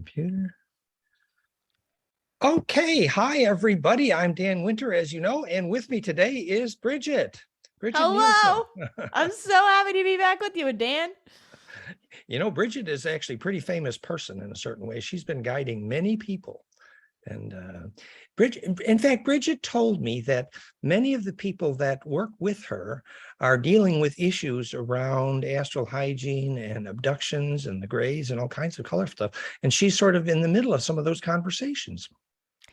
computer. Okay, hi everybody. I'm Dan Winter, as you know, and with me today is Bridget. Bridget Nielsen. Hello. I'm so happy to be back with you, Dan. You know, Bridget is actually a pretty famous person in a certain way. She's been guiding many people. And Bridget, in fact, Bridget told me that many of the people that work with her are dealing with issues around astral hygiene and abductions and the grays and all kinds of color stuff. And she's sort of in the middle of some of those conversations.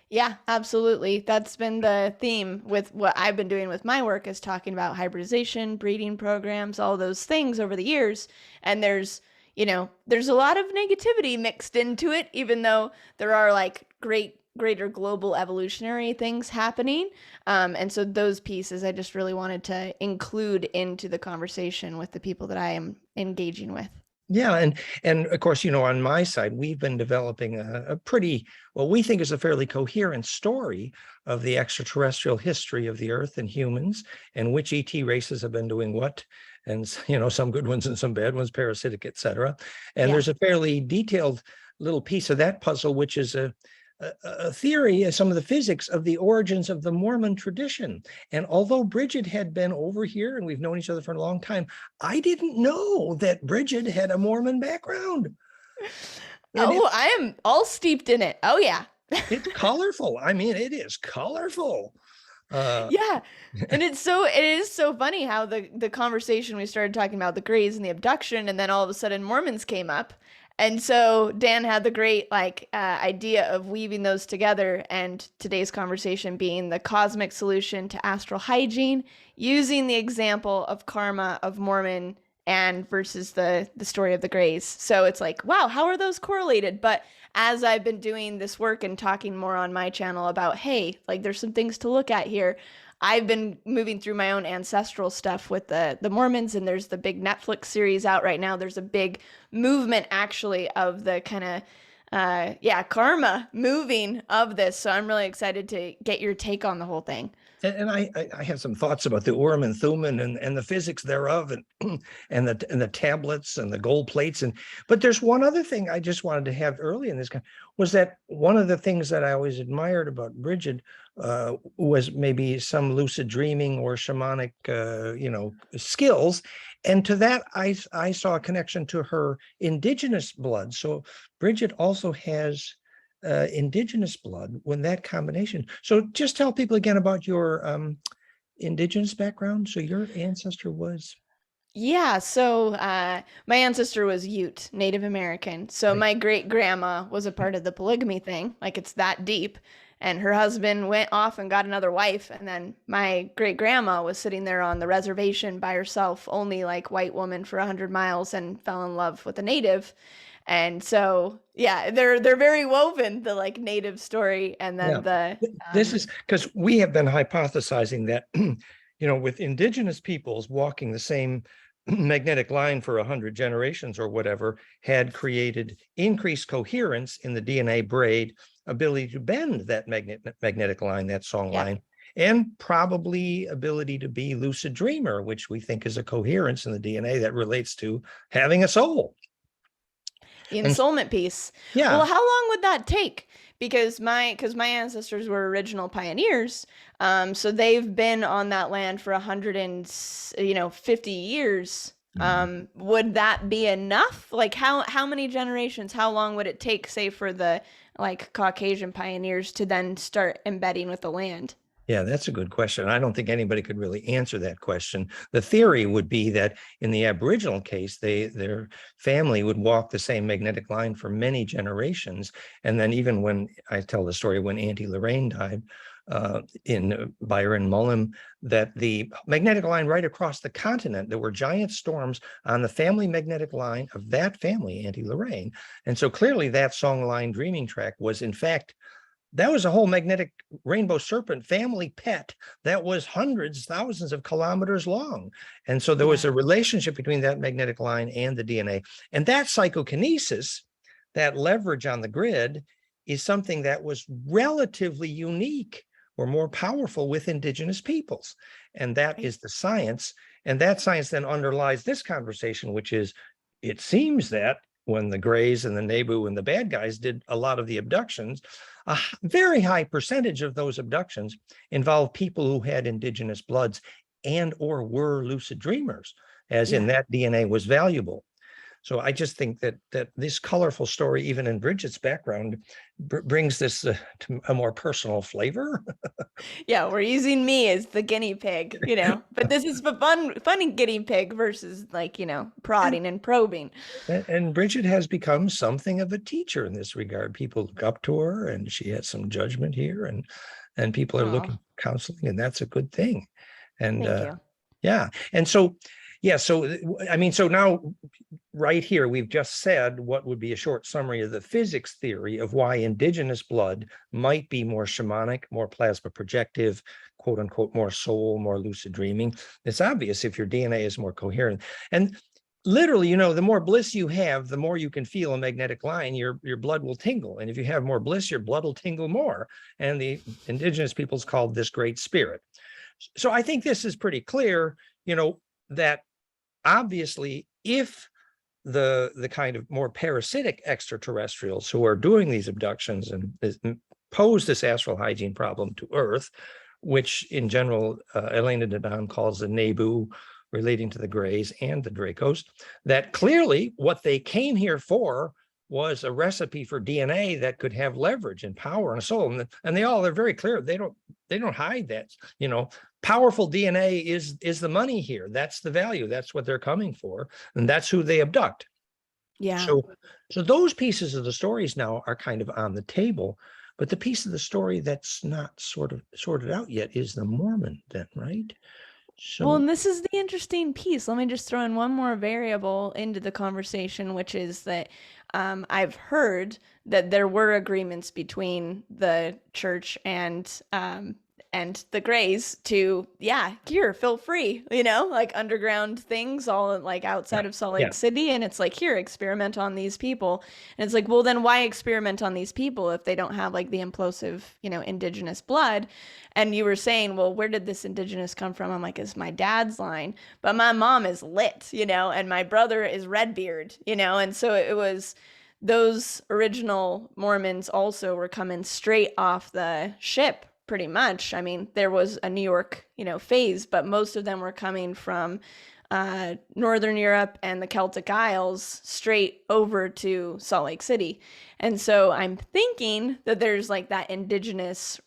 Yeah, absolutely. That's been the theme with what I've been doing with my work is talking about hybridization, breeding programs, all those things over the years. And there's a lot of negativity mixed into it, even though there are like greater global evolutionary things happening. And so those pieces I just really wanted to include into the conversation with the people that I am engaging with. Yeah, and of course, you know, on my side, we've been developing a pretty, what we think is a fairly coherent story of the extraterrestrial history of the Earth and humans, and which ET races have been doing what, and you know, some good ones and some bad ones, parasitic, etc. And Yeah. there's a fairly detailed little piece of that puzzle, which is a theory, some of the physics of the origins of the Mormon tradition. And although Bridget had been over here and we've known each other for a long time, I didn't know that Bridget had a Mormon background. And Oh, I am all steeped in it. Oh yeah. it's colorful. I mean, it is colorful. Uh, Yeah. And it is so funny how the conversation we started talking about the Greys and the abduction, and then all of a sudden Mormons came up. And so Dan had the great idea of weaving those together, and today's conversation being the cosmic solution to astral hygiene, using the example of karma of Mormon and versus the story of the Greys. So it's like, wow, how are those correlated? But as I've been doing this work and talking more on my channel about, hey, like there's some things to look at here, I've been moving through my own ancestral stuff with the Mormons, and there's the big Netflix series out right now. There's a big movement actually of the kind of karma moving of this. So I'm really excited to get your take on the whole thing. and I have some thoughts about the Urim and Thummim and the physics thereof, and and the tablets and the gold plates. But there's one other thing I just wanted to have early in this was that one of the things that I always admired about Bridget was maybe some lucid dreaming or shamanic skills, and to that I saw a connection to her indigenous blood. So Bridget also has indigenous blood when that combination. So just tell people again about your indigenous background. So your ancestor was. Yeah, so my ancestor was Ute, Native American. So Right. my great grandma was a part of the polygamy thing, like it's that deep. And her husband went off and got another wife. And then my great grandma was sitting there on the reservation by herself, only like white woman for 100 miles, and fell in love with a native. And so, yeah, they're very woven, the like native story and Yeah. then the This is because we have been hypothesizing that, with indigenous peoples walking the same magnetic line for 100 generations or whatever, had created increased coherence in the DNA braid, ability to bend that magnetic line, that song yeah. line, and probably ability to be lucid dreamer, which we think is a coherence in the DNA that relates to having a soul. The And ensoulment piece. Well, yeah, how long would that take? Because my ancestors were original pioneers, so they've been on that land for 150 years. Would that be enough? Like how many generations? How long would it take, say, for the like Caucasian pioneers to then start embedding with the land? Yeah, that's a good question. I don't think anybody could really answer that question. The theory would be that in the Aboriginal case, their family would walk the same magnetic line for many generations. And then even when I tell the story when Auntie Lorraine died in Byron Mullen, that the magnetic line right across the continent, there were giant storms on the family magnetic line of that family, Auntie Lorraine. And so clearly that song line dreaming track was in fact that was a whole magnetic rainbow serpent family pet that was hundreds, thousands of kilometers long. And so there was Yeah. a relationship between that magnetic line and the DNA. And that psychokinesis, that leverage on the grid, is something that was relatively unique or more powerful with indigenous peoples. And that Right. is the science. And that science then underlies this conversation, which is it seems that when the Greys and the Nebu and the bad guys did a lot of the abductions, a very high percentage of those abductions involved people who had indigenous bloods and or were lucid dreamers, as in Yeah. that DNA was valuable. So I just think that this colorful story, even in Bridget's background, brings this to a more personal flavor. Yeah, we're using me as the guinea pig, but this is the funny guinea pig versus like, And, prodding and probing. and Bridget has become something of a teacher in this regard. People look up to her, and she has some judgment here, and people are Oh, looking for counseling, and that's a good thing. And thank you. yeah, and so yeah, so I mean, so now right here, we've just said what would be a short summary of the physics theory of why indigenous blood might be more shamanic, more plasma projective, quote unquote, more soul, more lucid dreaming. It's obvious if your DNA is more coherent. And literally, the more bliss you have, the more you can feel a magnetic line, your blood will tingle. And if you have more bliss, your blood will tingle more. And the indigenous peoples called this great spirit. So I think this is pretty clear, that obviously if the kind of more parasitic extraterrestrials who are doing these abductions and pose this astral hygiene problem to Earth, which in general, Elena Dadon calls the Nebu, relating to the Greys and the Dracos, that clearly what they came here for was a recipe for DNA that could have leverage and power and soul. And they're very clear. They don't hide that, powerful DNA is the money here. That's the value. That's what they're coming for. And that's who they abduct. Yeah. So those pieces of the stories now are kind of on the table, but the piece of the story that's not sort of sorted out yet is the Mormon then, right? Well, So and this is the interesting piece. Let me just throw in one more variable into the conversation, which is that I've heard that there were agreements between the church and the Greys to, here, feel free, like underground things all like outside of Salt Lake City. And it's like, here, experiment on these people. And it's like, well, then why experiment on these people if they don't have like the implosive, indigenous blood? And you were saying, well, where did this indigenous come from? I'm like, it's my dad's line, but my mom is lit, and my brother is Redbeard, and so it was those original Mormons also were coming straight off the ship pretty much. I mean, there was a New York, phase, but most of them were coming from Northern Europe and the Celtic Isles straight over to Salt Lake City. And so I'm thinking that there's like that indigenous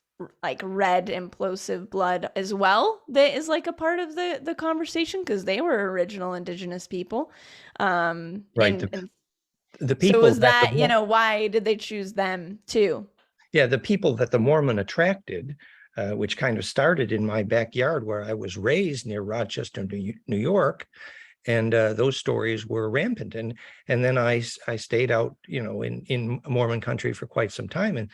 like red implosive blood as well that is like a part of the conversation because they were original indigenous people. right. And The so people was that that, why did they choose them too? Yeah, the people that the Mormon attracted, which kind of started in my backyard where I was raised near Rochester, New York, and those stories were rampant. And then I stayed out, in Mormon country for quite some time. And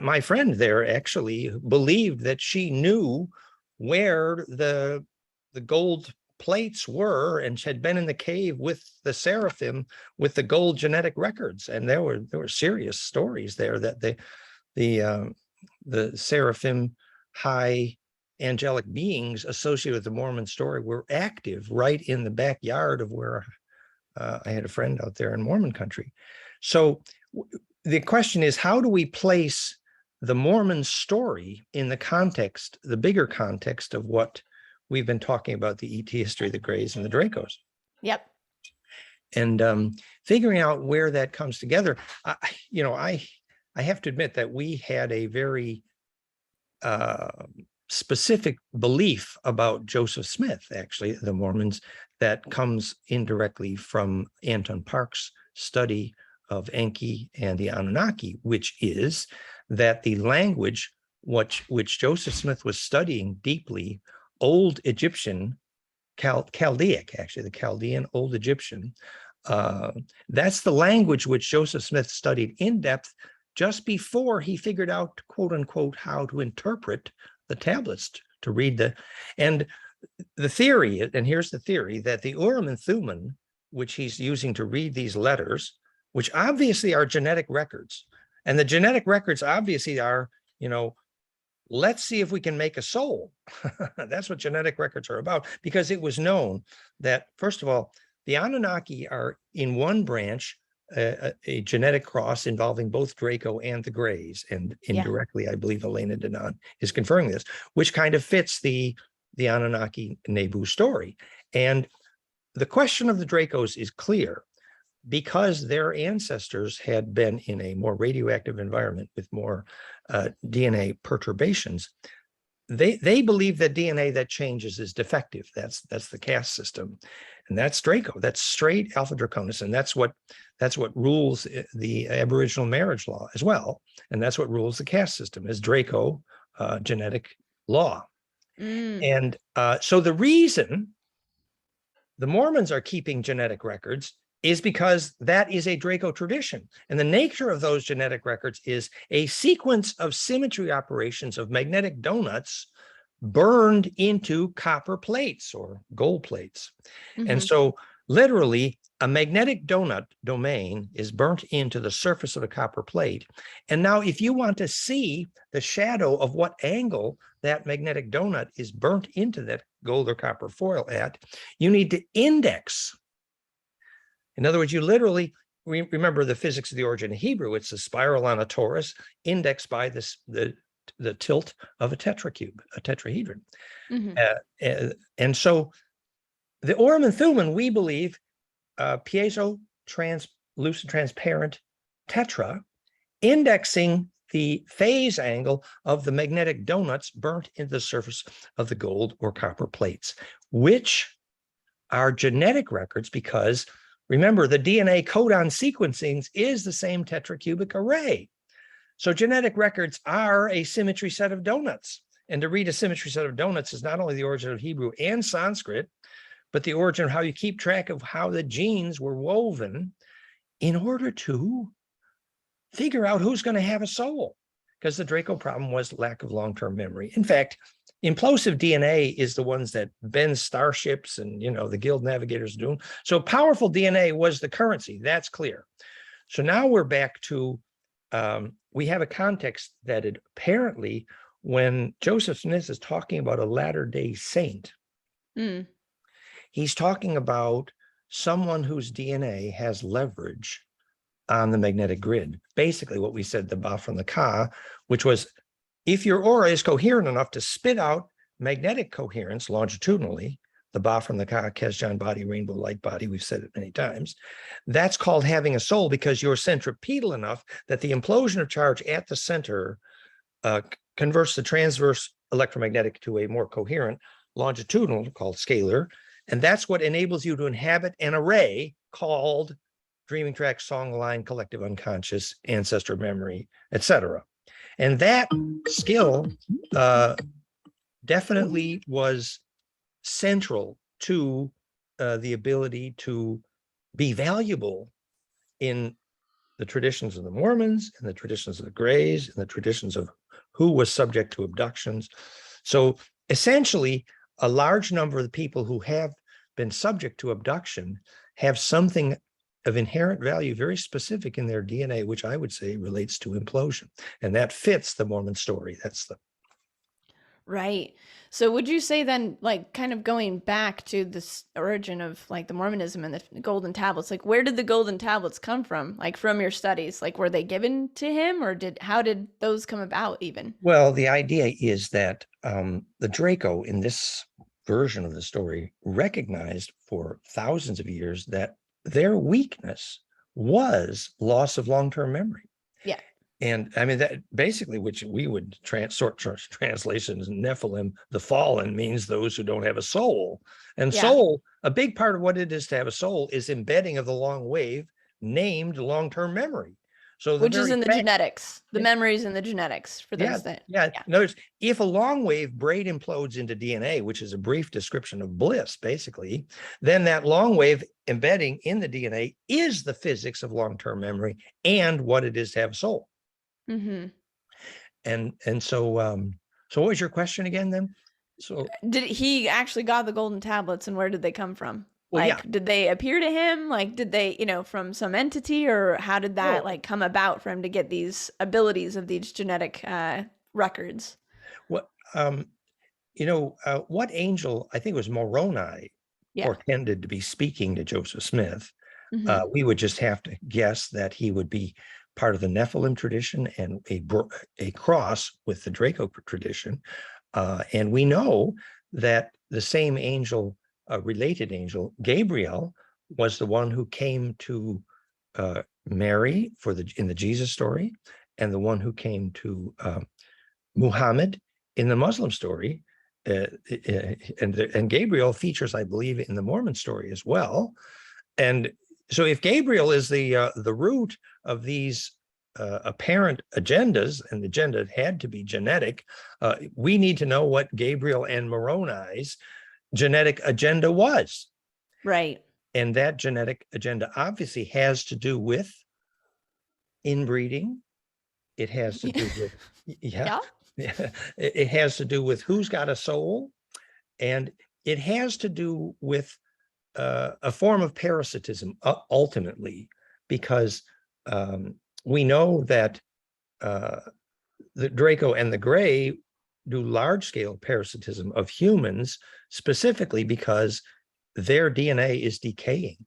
my friend there actually believed that she knew where the gold plates were and had been in the cave with the seraphim with the gold genetic records. And there were serious stories there that the seraphim, high angelic beings associated with the Mormon story were active right in the backyard of where I had a friend out there in Mormon country. So the question is, how do we place the Mormon story in the bigger context of what we've been talking about, the ET history, the Greys and the Dracos? Yep. And figuring out where that comes together, I have to admit that we had a very specific belief about Joseph Smith, actually, the Mormons, that comes indirectly from Anton Park's study of Enki and the Anunnaki, which is that the language which Joseph Smith was studying deeply, Old Egyptian, Chaldaic, actually, the Chaldean Old Egyptian, that's the language which Joseph Smith studied in depth just before he figured out, quote unquote, how to interpret the tablets to read and the theory, and here's the theory, that the Urim and Thummim, which he's using to read these letters, which obviously are genetic records, and the genetic records obviously are, let's see if we can make a soul. That's what genetic records are about, because it was known that, first of all, the Anunnaki are in one branch a genetic cross involving both Draco and the Greys. And Yeah. indirectly, I believe Elena Denon is confirming this, which kind of fits the Anunnaki Nebu story. And the question of the Dracos is clear because their ancestors had been in a more radioactive environment with more DNA perturbations. They believe that DNA that changes is defective. That's the caste system, and that's Draco. That's straight Alpha Draconis, and that's what rules the Aboriginal marriage law as well, and that's what rules the caste system is Draco genetic law. And so the reason the Mormons are keeping genetic records is because that is a Draco tradition. And the nature of those genetic records is a sequence of symmetry operations of magnetic donuts burned into copper plates or gold plates. And so literally a magnetic donut domain is burnt into the surface of a copper plate. And now if you want to see the shadow of what angle that magnetic donut is burnt into that gold or copper foil at, you need to index. In other words, you literally remember the physics of the origin of Hebrew. It's a spiral on a torus indexed by this the tilt of a tetracube, a tetrahedron. And so the Urim and Thummim, we believe, piezo translucent transparent tetra, indexing the phase angle of the magnetic donuts burnt into the surface of the gold or copper plates, which are genetic records because remember, the DNA codon sequencing is the same tetracubic array. So genetic records are a symmetry set of donuts. And to read a symmetry set of donuts is not only the origin of Hebrew and Sanskrit, but the origin of how you keep track of how the genes were woven in order to figure out who's going to have a soul. Because the Draco problem was lack of long-term memory. In fact, implosive DNA is the ones that bend starships and, the Guild navigators doing. So powerful DNA was the currency. That's clear. So now we're back to, we have a context that it apparently, when Joseph Smith is talking about a Latter-day Saint, he's talking about someone whose DNA has leverage on the magnetic grid. Basically what we said, the Ba from the Ka, which was if your aura is coherent enough to spit out magnetic coherence longitudinally, the Ba from the Ka, Kesjan body, rainbow light body, we've said it many times, that's called having a soul because you're centripetal enough that the implosion of charge at the center converts the transverse electromagnetic to a more coherent longitudinal called scalar. And that's what enables you to inhabit an array called dreaming track, song line, collective unconscious, ancestor memory, etc. And that skill definitely was central to the ability to be valuable in the traditions of the Mormons, and the traditions of the Greys, and the traditions of who was subject to abductions. So essentially, a large number of the people who have been subject to abduction have something of inherent value, very specific in their DNA, which I would say relates to implosion. And that fits the Mormon story. That's the Right. So would you say then, like, kind of going back to this origin of like the Mormonism and the golden tablets, like where did the golden tablets come from? Like from your studies, like were they given to him, or how did those come about even? Well, the idea is that the Draco in this version of the story recognized for thousands of years that their weakness was loss of long-term memory. Yeah. And I mean, that basically, which we would translations, Nephilim, the fallen, means those who don't have a soul. And soul, a big part of what it is to have a soul is embedding of the long wave named long-term memory. So which is in the genetics, the memories in the genetics for those that. In other words, if a long wave braid implodes into DNA, which is a brief description of bliss, basically, then that long wave embedding in the DNA is the physics of long-term memory and what it is to have a soul. And so, so what was your question again then? So did he actually got the golden tablets, and where did they come from? Well, did they appear to him? Like, did they, from some entity, or how did that like come about for him to get these abilities of these genetic records? What, what angel, I think it was Moroni, portended to be speaking to Joseph Smith. Hmm. We would just have to guess that he would be part of the Nephilim tradition and a cross with the Draco tradition. And we know that the same angel, related angel, Gabriel, was the one who came to Mary in the Jesus story, and the one who came to Muhammad in the Muslim story. And Gabriel features, I believe, in the Mormon story as well. And so if Gabriel is the root of these apparent agendas, and the agenda had to be genetic, we need to know what Gabriel and Moroni's genetic agenda was. Right. And that genetic agenda obviously has to do with inbreeding. It has to do with, yeah, it has to do with who's got a soul. And it has to do with a form of parasitism, ultimately, because we know that the Draco and the Gray do large-scale parasitism of humans, specifically because their DNA is decaying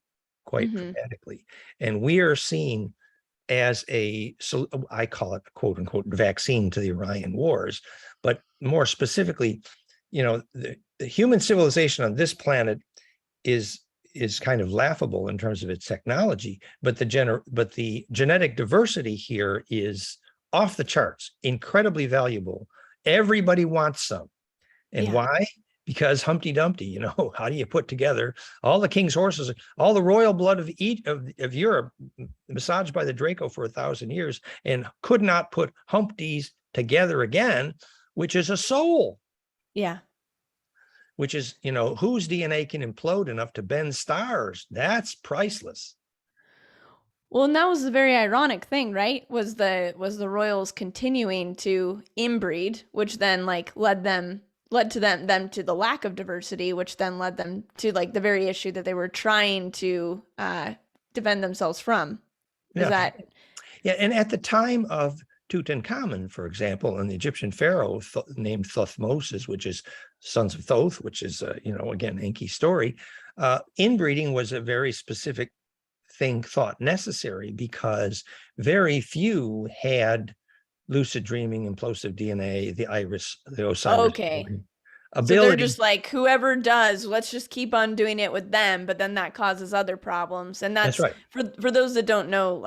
quite dramatically. And we are seen as I call it, quote unquote, vaccine to the Orion Wars. But more specifically, the human civilization on this planet is kind of laughable in terms of its technology, but the genetic diversity here is off the charts, incredibly valuable. Everybody wants some. And why? Because Humpty Dumpty, how do you put together all the king's horses, all the royal blood of Europe, massaged by the Draco for 1,000 years, and could not put Humpties together again, which is a soul. Yeah. Which is, whose DNA can implode enough to bend stars? That's priceless. Well, and that was the very ironic thing, right? Was the royals continuing to inbreed, which then led to them to the lack of diversity, which then led them to the very issue that they were trying to defend themselves from. Is that? Yeah, and at the time of Tutankhamun, for example, and the Egyptian pharaoh named Thutmose, which is sons of Thoth, which is, again, Enki story, inbreeding was a very specific thing thought necessary because very few had lucid dreaming, implosive DNA, the Iris, the Osiris. Okay. Ability. So they're just whoever does, let's just keep on doing it with them, but then that causes other problems. And that's right. For those that don't know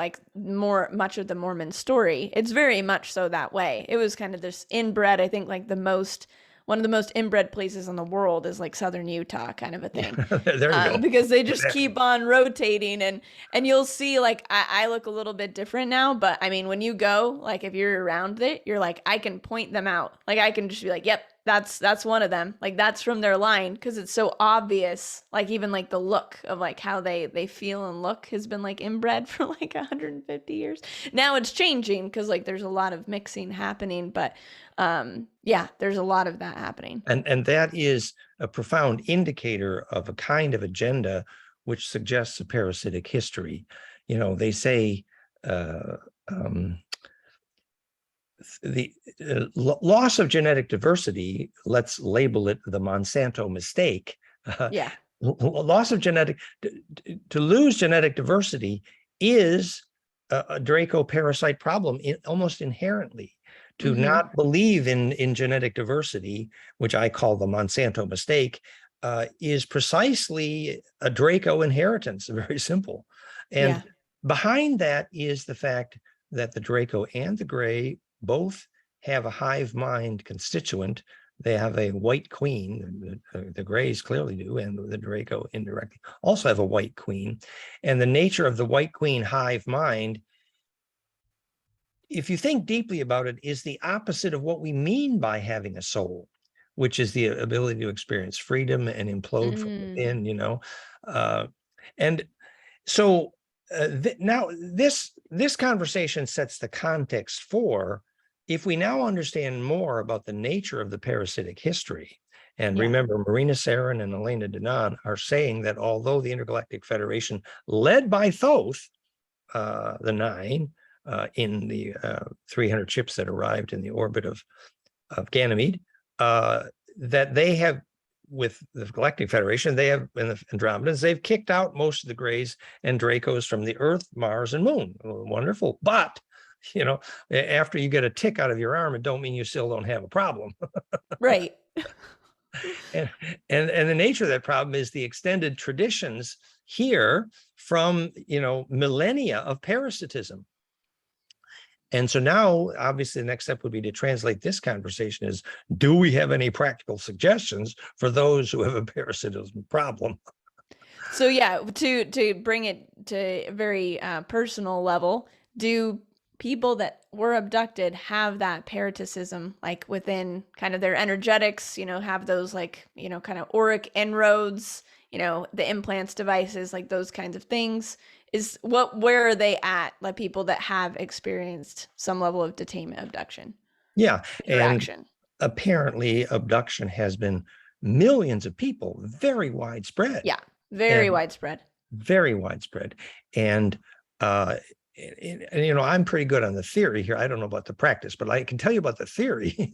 much of the Mormon story, it's very much so that way. It was kind of this inbred, I think one of the most inbred places in the world is southern Utah, kind of a thing. There you go. Because they just keep on rotating, and you'll see I look a little bit different now, but I mean when you go, if you're around it, you're I can point them out. I can just be yep, that's one of them. That's from their line, because it's so obvious. Even the look of how they feel and look has been inbred for 150 years. Now it's changing because there's a lot of mixing happening, but there's a lot of that happening. And that is a profound indicator of a kind of agenda which suggests a parasitic history. They say the loss of genetic diversity, let's label it the Monsanto mistake. Loss of to lose genetic diversity is a Draco parasite problem almost inherently. To not believe in genetic diversity, which I call the Monsanto mistake, is precisely a Draco inheritance, very simple. And behind that is the fact that the Draco and the Gray both have a hive mind constituent. They have a white queen, the Grays clearly do, and the Draco indirectly also have a white queen. And the nature of the white queen hive mind, if you think deeply about it, is the opposite of what we mean by having a soul, which is the ability to experience freedom and implode from within, and so now this conversation sets the context for, if we now understand more about the nature of the parasitic history, and remember, Marina Sarin and Elena Danaan are saying that although the Intergalactic Federation, led by Thoth, the Nine, in the 300 ships that arrived in the orbit of Ganymede, that they have with the Galactic Federation, they have, in the Andromedans, they've kicked out most of the Greys and Dracos from the Earth, Mars, and Moon. Wonderful. But, after you get a tick out of your arm, it don't mean you still don't have a problem. Right. And the nature of that problem is the extended traditions here from, millennia of parasitism. And so now, obviously, the next step would be to translate this conversation as, do we have any practical suggestions for those who have a parasitism problem? So yeah, to bring it to a very personal level, do people that were abducted have that parasitism, like within kind of their energetics, have those like, kind of auric inroads, the implants, devices, like those kinds of things? Where are they at, like people that have experienced some level of detainment, abduction? Yeah. Interaction. And apparently abduction has been millions of people, very widespread. Yeah, very widespread. Very widespread. And I'm pretty good on the theory here. I don't know about the practice, but I can tell you about the theory.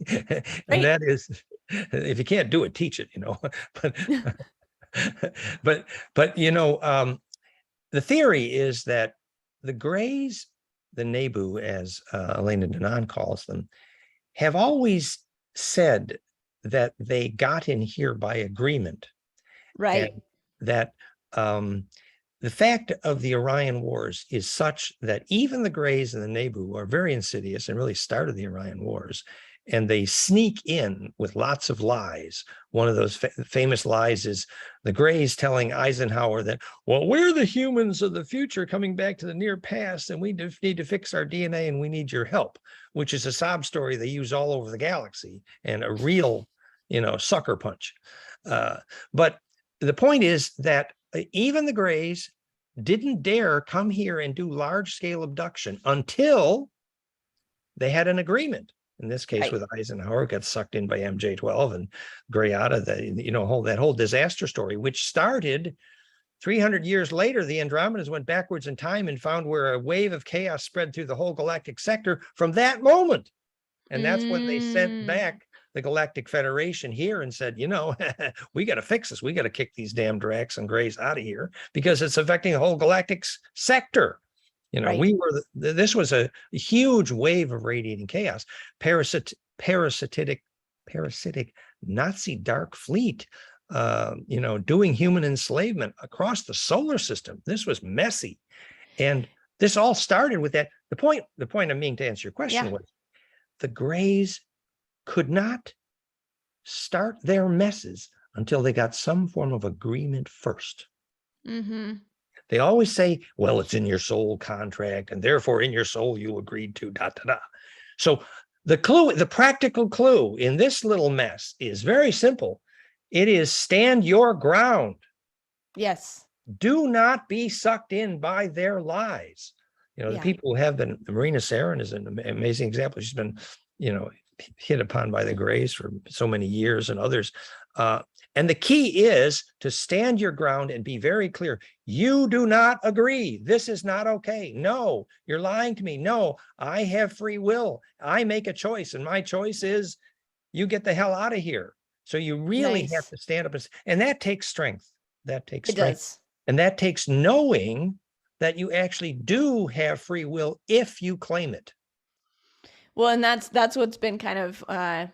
And that is, if you can't do it, teach it, but the theory is that the Greys, the Nebu, as Elena Danaan calls them, have always said that they got in here by agreement. Right. And that the fact of the Orion Wars is such that even the Greys and the Nebu are very insidious and really started the Orion Wars. And they sneak in with lots of lies. One of those famous lies is the Greys telling Eisenhower that, well, we're the humans of the future coming back to the near past, and we need to fix our DNA and we need your help, which is a sob story they use all over the galaxy and a real, sucker punch. But the point is that even the Greys didn't dare come here and do large-scale abduction until they had an agreement. In this case, with Eisenhower, got sucked in by MJ-12 and Greada, that whole disaster story, which started 300 years later. The Andromedans went backwards in time and found where a wave of chaos spread through the whole galactic sector from that moment. And that's when they sent back the Galactic Federation here and said, we got to fix this. We got to kick these damn Dracs and Greys out of here because it's affecting the whole galactic sector. This was a huge wave of radiating chaos. Parasitic Nazi dark fleet, doing human enslavement across the solar system. This was messy. And this all started with that. The point I mean to answer your question was the Greys could not start their messes until they got some form of agreement first. Mm-hmm. They always say, well, it's in your soul contract, and therefore in your soul you agreed to . So the practical clue in this little mess is very simple. It is stand your ground. Yes. Do not be sucked in by their lies. The people who have been, Marina Sarin is an amazing example. She's been, hit upon by the Greys for so many years, and others. And the key is to stand your ground and be very clear. You do not agree. This is not okay. No, you're lying to me. No, I have free will. I make a choice, and my choice is you get the hell out of here. So you really have to stand up, and that takes strength. That takes strength. It does. And that takes knowing that you actually do have free will if you claim it. Well, and that's what's been kind of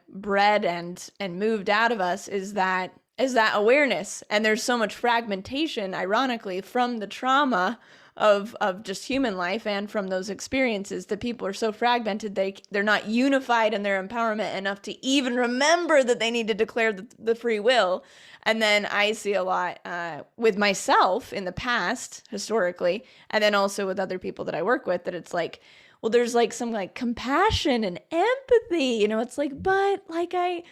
bred and moved out of us is that awareness. And there's so much fragmentation, ironically, from the trauma of just human life and from those experiences, that people are so fragmented they're not unified in their empowerment enough to even remember that they need to declare the free will. And then I see a lot with myself in the past, historically, and then also with other people that I work with, that it's like, well, there's like some like compassion and empathy, it's like, but I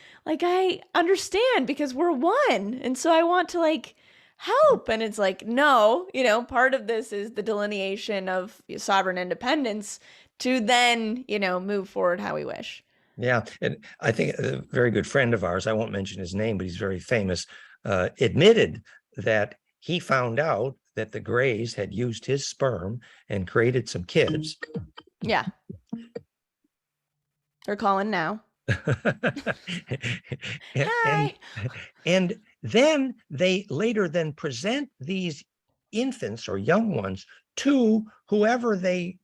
understand because we're one. And so I want to like help. And it's like, no, part of this is the delineation of sovereign independence to then, move forward how we wish. Yeah. And I think a very good friend of ours, I won't mention his name, but he's very famous, admitted that he found out that the Greys had used his sperm and created some kids. Yeah. They're calling now. Hi. And Then they later then present these infants or young ones to whoever they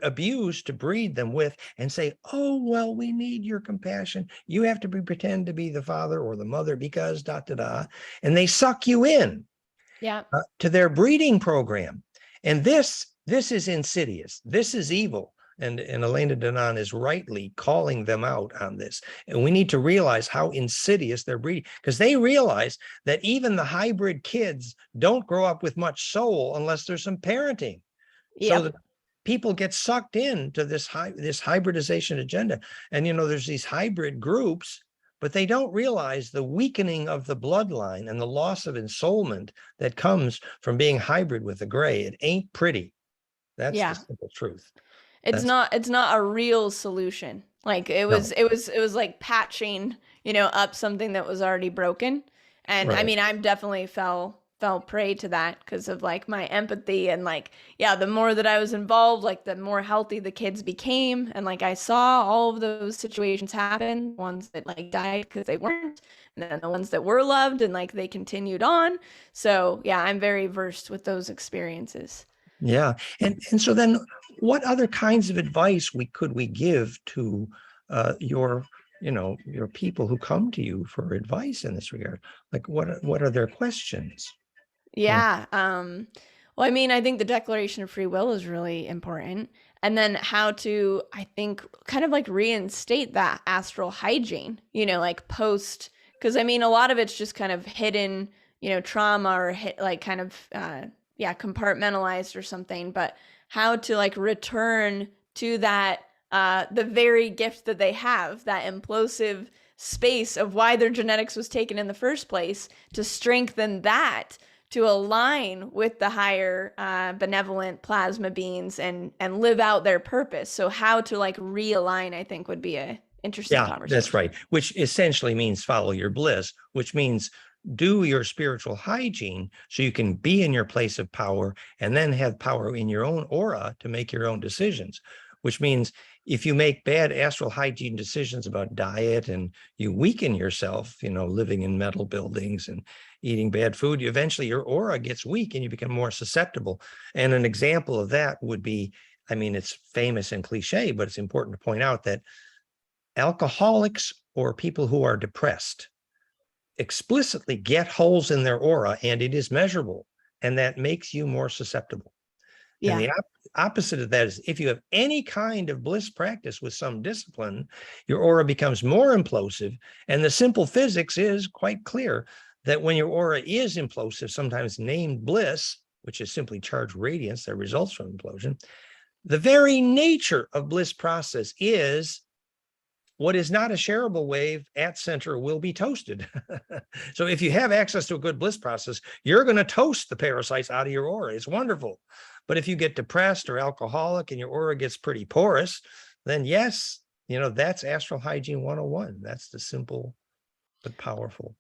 abuse to breed them with and say, oh, well, we need your compassion. You have to pretend to be the father or the mother because da, da, da. And they suck you in Yeah. to their breeding program. And this is insidious. This is evil. And Elena Danaan is rightly calling them out on this. And we need to realize how insidious they're breeding, because they realize that even the hybrid kids don't grow up with much soul unless there's some parenting. So that people get sucked into this hybridization agenda. And, there's these hybrid groups, but they don't realize the weakening of the bloodline and the loss of ensoulment that comes from being hybrid with the gray. It ain't pretty. That's the simple truth. It's not a real solution. Like it was like patching, up something that was already broken. And I mean, I'm definitely fell prey to that because of like my empathy and like, the more that I was involved, like the more healthy the kids became. And like I saw all of those situations happen, ones that like died because they weren't, and then the ones that were loved and like they continued on. So I'm very versed with those experiences. Yeah. And so then what other kinds of advice could we give to your people who come to you for advice in this regard? Like what are their questions? Yeah. Well, I mean, I think the Declaration of Free Will is really important. And then how to, I think, kind of like reinstate that astral hygiene, like post, because I mean, a lot of it's just kind of hidden, trauma or like kind of, compartmentalized or something, but how to like return to that, the very gift that they have, that implosive space of why their genetics was taken in the first place, to strengthen that, to align with the higher benevolent plasma beings and live out their purpose. So how to like realign, I think, would be a interesting conversation. That's right. Which essentially means follow your bliss, which means do your spiritual hygiene so you can be in your place of power and then have power in your own aura to make your own decisions, which means if you make bad astral hygiene decisions about diet and you weaken yourself, living in metal buildings and eating bad food, eventually your aura gets weak and you become more susceptible. And an example of that would be, I mean, it's famous and cliche, but it's important to point out that alcoholics or people who are depressed explicitly get holes in their aura, and it is measurable, and that makes you more susceptible. And the opposite of that is if you have any kind of bliss practice with some discipline, your aura becomes more implosive. And the simple physics is quite clear that when your aura is implosive, sometimes named bliss, which is simply charged radiance that results from implosion, the very nature of bliss process is what is not a shareable wave at center will be toasted. So if you have access to a good bliss process, you're going to toast the parasites out of your aura. It's wonderful. But if you get depressed or alcoholic and your aura gets pretty porous, then yes, that's astral hygiene 101. That's the simple but powerful.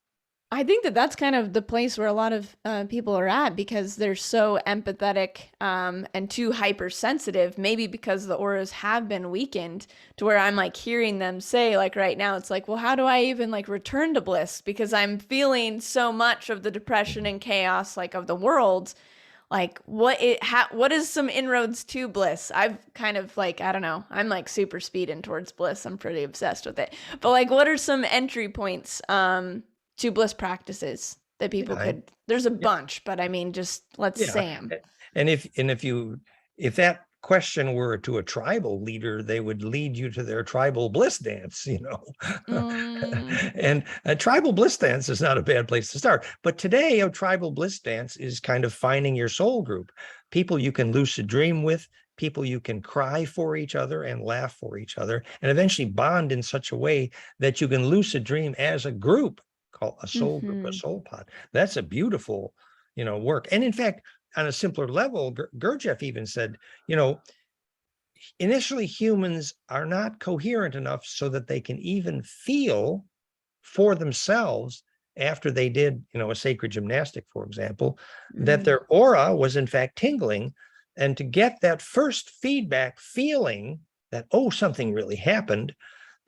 I think that that's kind of the place where a lot of people are at because they're so empathetic and too hypersensitive, maybe because the auras have been weakened to where I'm like hearing them say like right now, it's like, well, how do I even like return to bliss? Because I'm feeling so much of the depression and chaos like of the world. Like what is some inroads to bliss? I've kind of like, I don't know, I'm like super speeding towards bliss. I'm pretty obsessed with it. But like, what are some entry points to bliss practices that people could, there's a bunch, but I mean, just let's say them. And if that question were to a tribal leader, they would lead you to their tribal bliss dance, And a tribal bliss dance is not a bad place to start. But today, a tribal bliss dance is kind of finding your soul group, people you can lucid dream with, people you can cry for each other and laugh for each other, and eventually bond in such a way that you can lucid dream as a group, called a soul group, a soul pod. That's a beautiful, work. And in fact, on a simpler level, Gurdjieff even said, initially humans are not coherent enough so that they can even feel for themselves after they did, a sacred gymnastic, for example, that their aura was in fact tingling. And to get that first feedback feeling that, oh, something really happened,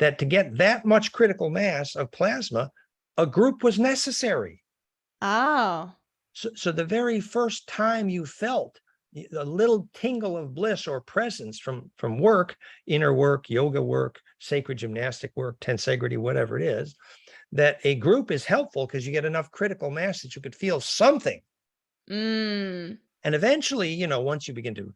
that to get that much critical mass of plasma, a group was necessary. Oh. So the very first time you felt a little tingle of bliss or presence from work, inner work, yoga work, sacred gymnastic work, tensegrity, whatever it is, that a group is helpful because you get enough critical mass that you could feel something. Mm. And eventually, once you begin to,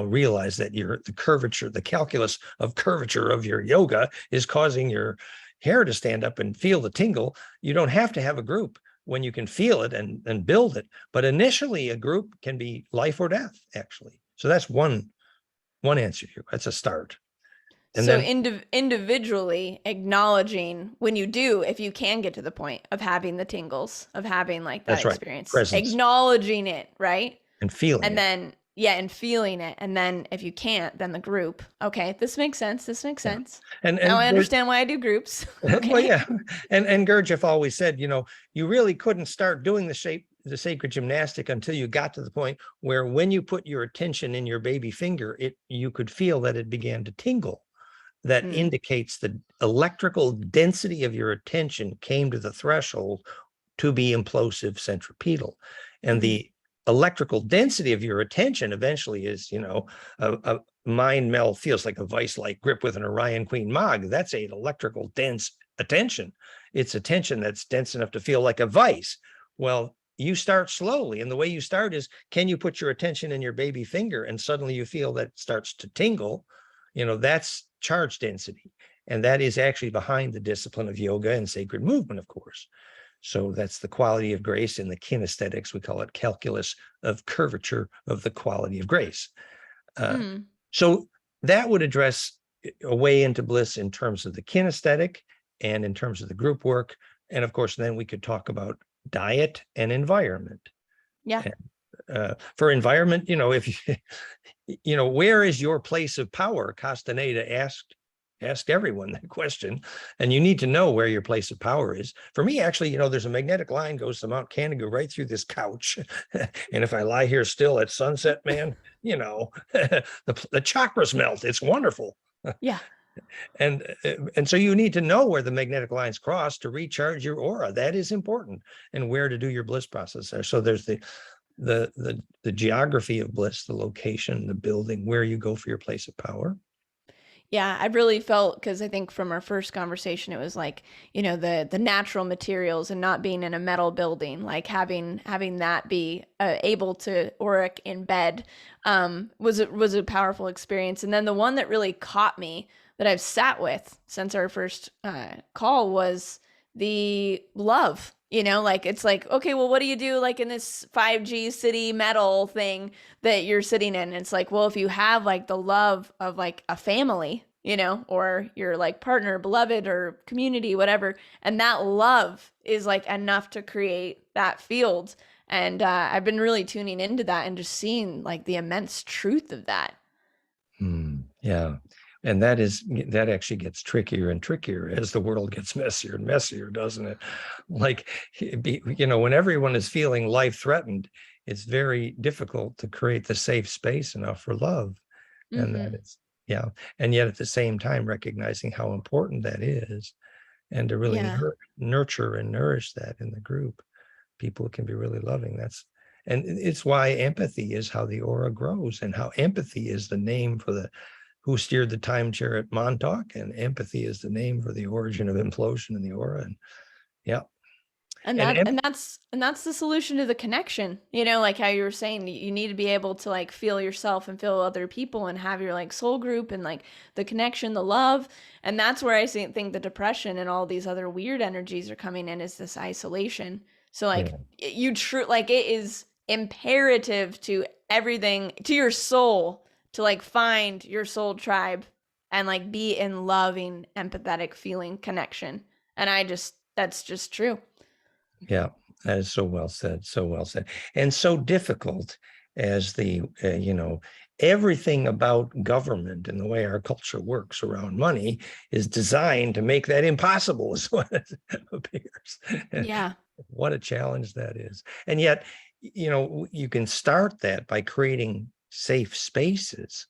realize that the curvature, the calculus of curvature of your yoga is causing your hair to stand up and feel the tingle, you don't have to have a group when you can feel it and build it. But initially, a group can be life or death, actually. So that's one answer here. That's a start. And So then individually acknowledging when you do, if you can get to the point of having the tingles, of having like that that's right, experience, presence acknowledging it, right? and feeling And it. then, yeah, and feeling it. And then if you can't, then the group. Okay, this makes sense. This makes Yeah. sense. And Now I and there, understand why I do groups. well, Okay. yeah, and Gurdjieff always said, you really couldn't start doing the sacred gymnastic until you got to the point where when you put your attention in your baby finger, you could feel that it began to tingle. That Mm, indicates the electrical density of your attention came to the threshold to be implosive centripetal, and hmm. the electrical density of your attention eventually is, a mind meld feels like a vice-like grip with an Orion Queen Mog. That's an electrical dense attention. It's attention that's dense enough to feel like a vice. Well, you start slowly, and the way you start is, can you put your attention in your baby finger and suddenly you feel that starts to tingle? That's charge density, and that is actually behind the discipline of yoga and sacred movement, of course. So that's the quality of grace in the kinesthetics. We call it calculus of curvature of the quality of grace. Uh, Mm. so that would address a way into bliss in terms of the kinesthetic and in terms of the group work. And of course, then we could talk about diet and environment. Yeah. For environment, if where is your place of power? Castaneda asked everyone that question, and you need to know where your place of power is. For me, actually, there's a magnetic line goes to Mount Canada right through this couch, and if I lie here still at sunset, man, the chakras melt. It's wonderful. Yeah. And so you need to know where the magnetic lines cross to recharge your aura. That is important, and where to do your bliss process there. So there's the geography of bliss, the location, the building, where you go for your place of power. Yeah, I really felt because I think from our first conversation, it was like, the natural materials and not being in a metal building, like having that be able to auric in bed, was a powerful experience. And then the one that really caught me that I've sat with since our first call was the love. Like it's like, okay, well, what do you do like in this 5G city metal thing that you're sitting in? It's like, well, if you have like the love of like a family, or your like partner, beloved, or community, whatever, and that love is like enough to create that field. And I've been really tuning into that and just seeing like the immense truth of that. Yeah. And that actually gets trickier and trickier as the world gets messier and messier, doesn't it? Like, when everyone is feeling life threatened, it's very difficult to create the safe space enough for love. And that Mm-hmm. is, yeah. And yet at the same time, recognizing how important that is, and to really Yeah. nurture and nourish that in the group, people can be really loving. And it's why empathy is how the aura grows, and how empathy is the name for the who steered the time chair at Montauk, and empathy is the name for the origin of implosion in the aura. And yeah, And and that's the solution to the connection. Like how you were saying, you need to be able to like feel yourself and feel other people and have your like soul group and like the connection, the love. And that's where I think the depression and all these other weird energies are coming in, is this isolation. So like yeah, like it is imperative to everything, to your soul, to like find your soul tribe and like be in loving, empathetic feeling connection. And that's just true. yeah, that is so well said, so well said, and so difficult as the everything about government and the way our culture works around money is designed to make that impossible, is what it appears. Yeah. What a challenge that is. And yet, you can start that by creating safe spaces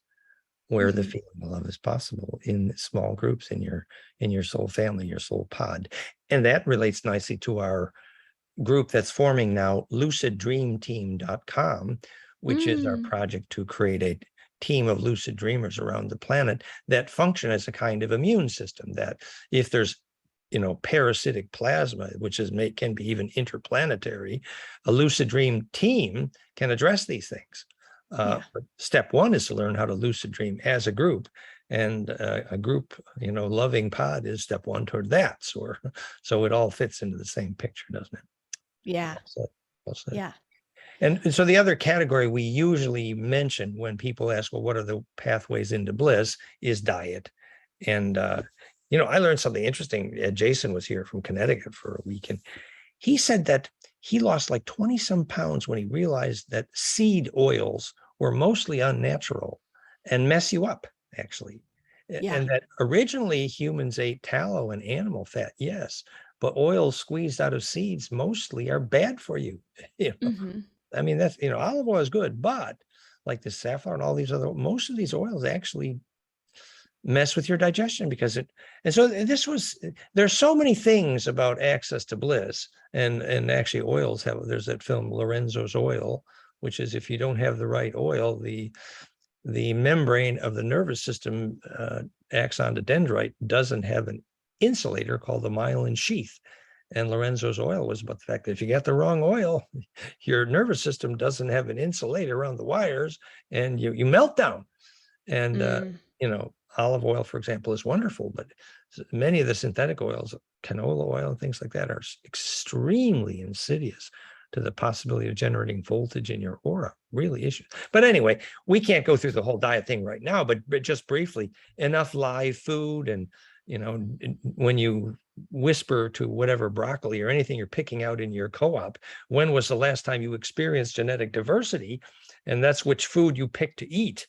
where the Hmm. feeling of love is possible in small groups in your soul family, your soul pod. And that relates nicely to our group that's forming now, luciddreamteam.com, which is our Mm. project to create a team of lucid dreamers around the planet that function as a kind of immune system, that if there's parasitic plasma, which can be even interplanetary, a lucid dream team can address these things. Yeah. But step one is to learn how to lucid dream as a group, and a group, loving pod is step one toward that. So it all fits into the same picture, doesn't it? Yeah. Well said. Well said. Yeah. And so the other category we usually mention when people ask, well, what are the pathways into bliss, is diet. And, I learned something interesting. Jason was here from Connecticut for a week, and he said that he lost like 20 some pounds when he realized that seed oils were mostly unnatural and mess you up, actually. Yeah. And that originally humans ate tallow and animal fat, yes, but oils squeezed out of seeds mostly are bad for you. Mm-hmm. I mean, that's, olive oil is good, but like the safflower and all these most of these oils actually mess with your digestion and so there's so many things about access to bliss, and actually oils there's that film Lorenzo's Oil, which is, if you don't have the right oil, the membrane of the nervous system, axon to dendrite, doesn't have an insulator called the myelin sheath. And Lorenzo's Oil was about the fact that if you get the wrong oil, your nervous system doesn't have an insulator around the wires, and you melt down. And olive oil, for example, is wonderful, but many of the synthetic oils, canola oil and things like that, are extremely insidious to the possibility of generating voltage in your aura. Really issues. But anyway, we can't go through the whole diet thing right now, but just briefly, enough live food. And when you whisper to whatever broccoli or anything you're picking out in your co-op, when was the last time you experienced genetic diversity? And that's which food you pick to eat.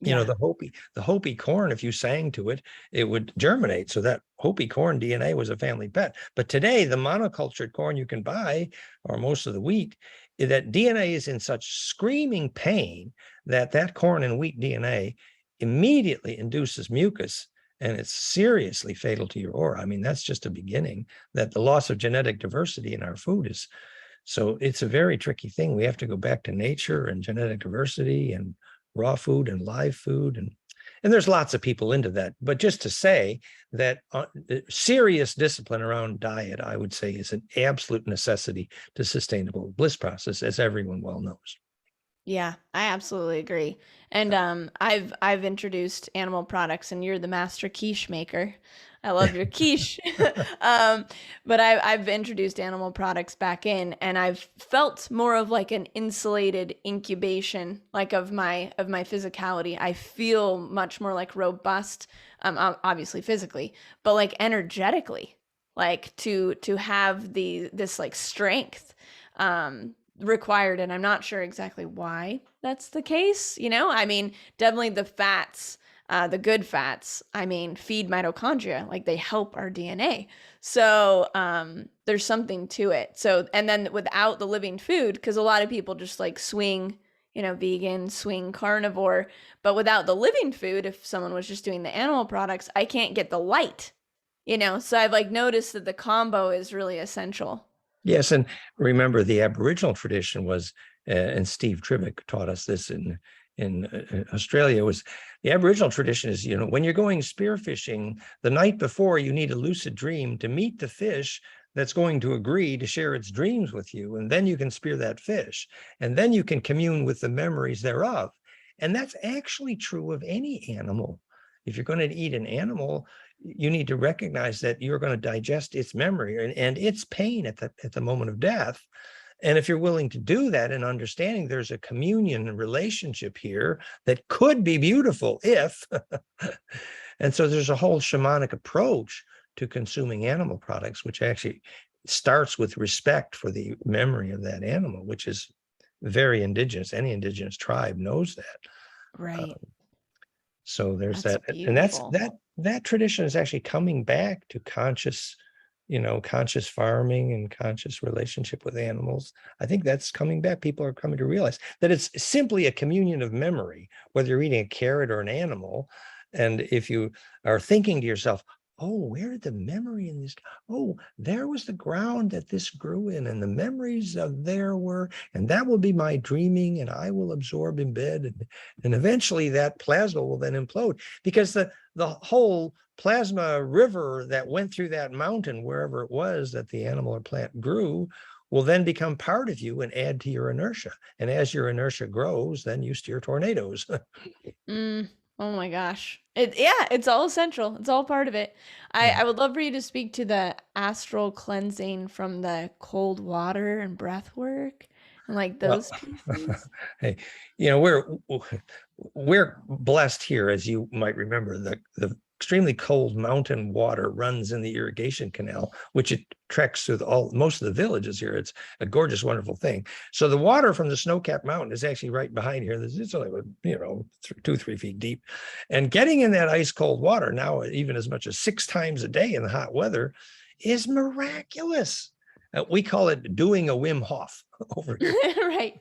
Yeah. The Hopi corn, if you sang to it, it would germinate. So that Hopi corn DNA was a family pet. But today, the monocultured corn you can buy, or most of the wheat, that DNA is in such screaming pain that corn and wheat DNA immediately induces mucus, and it's seriously fatal to your aura. I mean, that's just a beginning. That the loss of genetic diversity in our food is, so it's a very tricky thing. We have to go back to nature and genetic diversity and raw food and live food. And there's lots of people into that. But just to say that serious discipline around diet, I would say, is an absolute necessity to sustainable bliss process, as everyone well knows. Yeah, I absolutely agree. And I've introduced animal products, and you're the master quiche maker. I love your quiche. But I've introduced animal products back in, and I've felt more of like an insulated incubation, like of my physicality. I feel much more like robust, obviously physically, but like energetically, like to have this like strength. Required, and I'm not sure exactly why that's the case. I mean, definitely the fats, the good fats, I mean, feed mitochondria, like they help our DNA. So there's something to it. So, and then without the living food, because a lot of people just like swing, vegan, swing carnivore, but without the living food, if someone was just doing the animal products, I can't get the light, so I've like noticed that the combo is really essential. Yes, and remember, the Aboriginal tradition was, and Steve Trivick taught us this in Australia, was the Aboriginal tradition is, when you're going spearfishing, the night before, you need a lucid dream to meet the fish that's going to agree to share its dreams with you, and then you can spear that fish, and then you can commune with the memories thereof. And that's actually true of any animal. If you're going to eat an animal, you need to recognize that you're going to digest its memory and its pain at the moment of death. And if you're willing to do that and understanding there's a communion relationship here that could be beautiful if, and so there's a whole shamanic approach to consuming animal products, which actually starts with respect for the memory of that animal, which is very indigenous. Any indigenous tribe knows that. Right. So there's That's that, and that's beautiful. that tradition is actually coming back to conscious farming and conscious relationship with animals. I think that's coming back. People are coming to realize that it's simply a communion of memory, whether you're eating a carrot or an animal. And if you are thinking to yourself, oh, where did the memory in this? Oh, there was the ground that this grew in, and the memories of there were, and that will be my dreaming, and I will absorb in bed, and eventually that plasma will then implode because the whole plasma river that went through that mountain, wherever it was that the animal or plant grew, will then become part of you and add to your inertia. And as your inertia grows, then you steer tornadoes. Mm. Oh my gosh. Yeah, it's all essential. It's all part of it. Yeah. I would love for you to speak to the astral cleansing from the cold water and breath work and like Well, those pieces. hey, we're blessed here, as you might remember. The extremely cold mountain water runs in the irrigation canal, which it treks through most of the villages here. It's a gorgeous, wonderful thing. So the water from the snow-capped mountain is actually right behind here. It's only 2-3 feet deep, and getting in that ice cold water now, even as much as 6 times a day in the hot weather, is miraculous. We call it doing a Wim Hof over here. Right.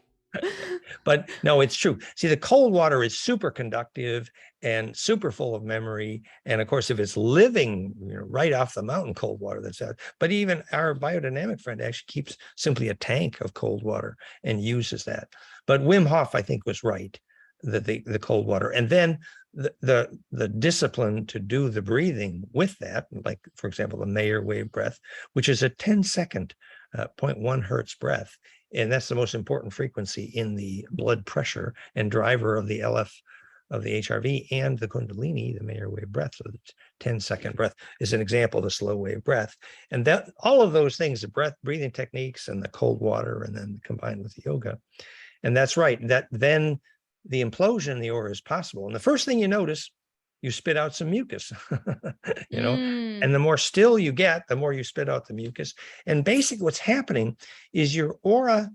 But no, it's true. See, the cold water is super conductive and super full of memory. And of course, if it's living, right off the mountain, cold water, that's out. But even our biodynamic friend actually keeps simply a tank of cold water and uses that. But Wim Hof, I think, was right, that the cold water. And then the discipline to do the breathing with that, like, for example, the Mayer wave breath, which is a 10-second 0.1 hertz breath. And that's the most important frequency in the blood pressure and driver of the LF of the HRV and the Kundalini, the Mayer wave breath. So the 10-second breath is an example of the slow wave breath. And that all of those things, the breathing techniques and the cold water, and then combined with the yoga. And that's right, that then the implosion in the aura is possible. And the first thing you notice, you spit out some mucus, Mm. and the more still you get, the more you spit out the mucus. And basically what's happening is your aura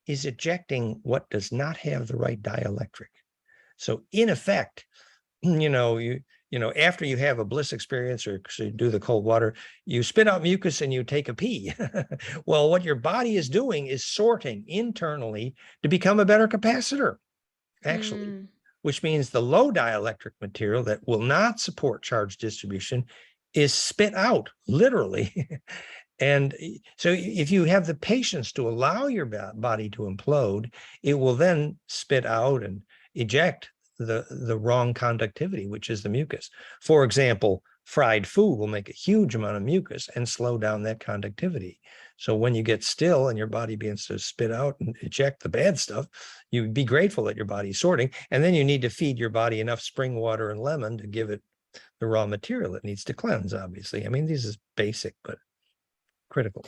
is ejecting what does not have the right dielectric. So in effect, after you have a bliss experience or so you do the cold water, you spit out mucus and you take a pee. Well, what your body is doing is sorting internally to become a better capacitor, actually. Mm. Which means the low dielectric material that will not support charge distribution is spit out, literally. And so if you have the patience to allow your body to implode, it will then spit out and eject the wrong conductivity, which is the mucus. For example, fried food will make a huge amount of mucus and slow down that conductivity. So when you get still and your body begins to spit out and eject the bad stuff, you be grateful that your body's sorting. And then you need to feed your body enough spring water and lemon to give it the raw material it needs to cleanse, obviously. I mean, this is basic, but critical.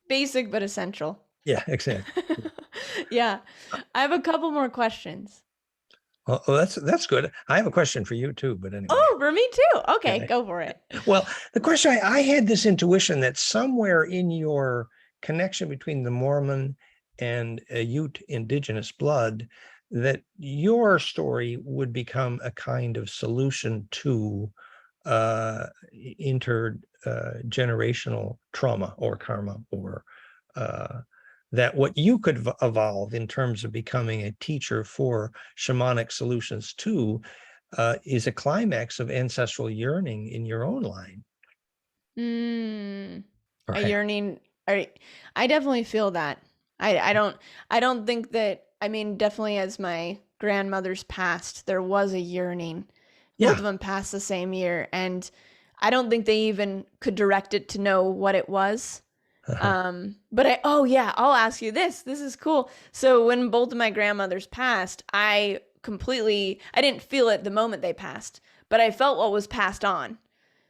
Basic but essential. Yeah, exactly. Yeah. I have a couple more questions. Well, that's good. I have a question for you too, but anyway. Oh, for me too. Okay, Yeah. go for it. Well, the question, I had this intuition that somewhere in your connection between the Mormon and Ute indigenous blood, that your story would become a kind of solution to intergenerational trauma or karma, or that what you could evolve in terms of becoming a teacher for shamanic solutions too is a climax of ancestral yearning in your own line. A Right. yearning. I definitely feel that. I don't think that, I mean, definitely as my grandmother's passed, there was a yearning. Both Yeah. of them passed the same year, and I don't think they even could direct it to know what it was. But oh yeah, I'll ask you this. This is cool. So when both of my grandmothers passed, I didn't feel it the moment they passed, but I felt what was passed on.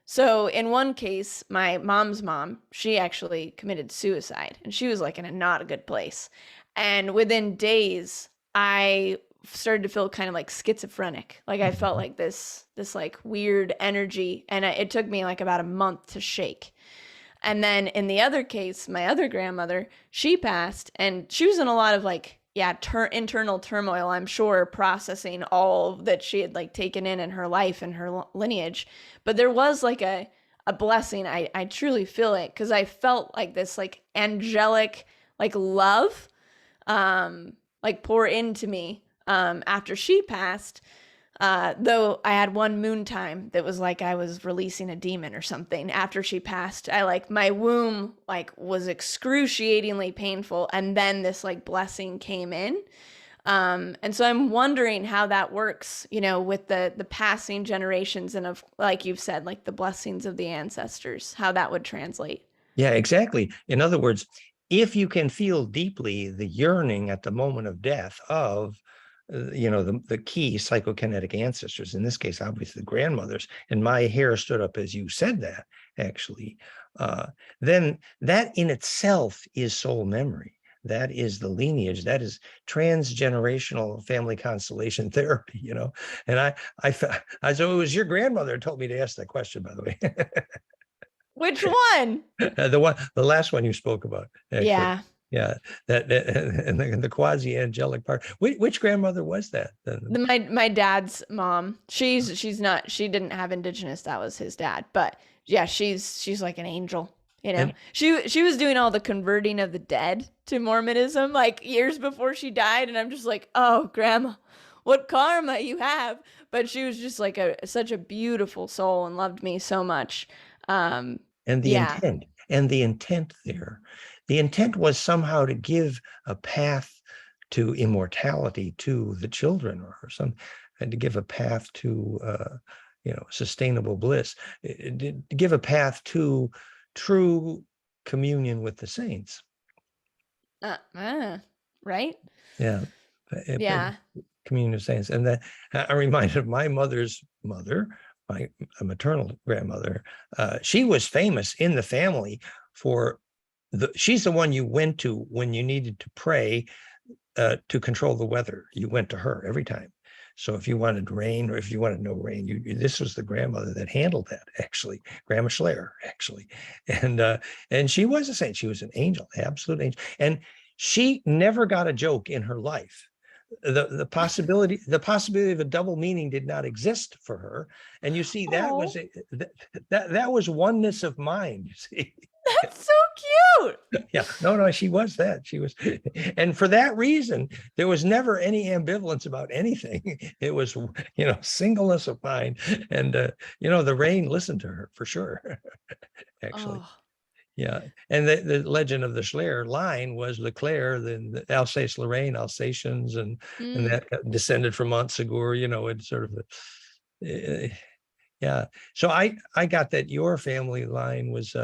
So in one case, my mom's mom, she actually committed suicide, and she was like in a not a good place. And within days, I started to feel kind of like schizophrenic. Like I felt like this like weird energy, and it took me like about a month to shake. And then in the other case, my other grandmother, she passed, and she was in a lot of like, yeah, internal turmoil, I'm sure, processing all that she had like taken in her life and her lineage. But there was like a blessing. I truly feel it, because I felt like this like angelic like love like pour into me after she passed. Though I had one moon time that was like I was releasing a demon or something after she passed. I like my womb like was excruciatingly painful, and then this like blessing came in. And so I'm wondering how that works, with the passing generations and of like you've said, like the blessings of the ancestors, how that would translate. Yeah, exactly. In other words, if you can feel deeply the yearning at the moment of death of, the key psychokinetic ancestors, in this case, obviously the grandmothers, and my hair stood up as you said that, actually, then that in itself is soul memory. That is the lineage. That is transgenerational family constellation therapy, And so it was your grandmother who told me to ask that question, by the way. Which one? The last one you spoke about, actually. Yeah. Yeah, that and the quasi angelic part. Which grandmother was that? My dad's mom. She didn't have indigenous. That was his dad. But yeah, she's like an angel. And She was doing all the converting of the dead to Mormonism like years before she died, and I'm just like, oh, grandma, what karma you have. But she was just like such a beautiful soul and loved me so much. and the Yeah. intent and the intent there, the intent was somehow to give a path to immortality to the children, or and to give a path to sustainable bliss, to give a path to true communion with the saints. Right? Yeah. Yeah. Communion of saints. And that I'm reminded of my mother's mother, my maternal grandmother. She was famous in the family for she's the one you went to when you needed to pray to control the weather. You went to her every time. So if you wanted rain, or if you wanted no rain, this was the grandmother that handled that, actually, Grandma Schleyer, actually. And she was a saint. She was an angel, absolute angel. And she never got a joke in her life. The possibility of a double meaning did not exist for her. And you see, that was that was oneness of mind, you see. That's so cute. Yeah, no, she was that. She was, and for that reason, there was never any ambivalence about anything. It was, singleness of mind, and the rain listened to her for sure. Actually, Oh. yeah. And the legend of the Schleyer line was Leclerc, the Alsace-Lorraine, Alsatians, and that descended from Montsegur. It's sort of yeah. So I got that your family line was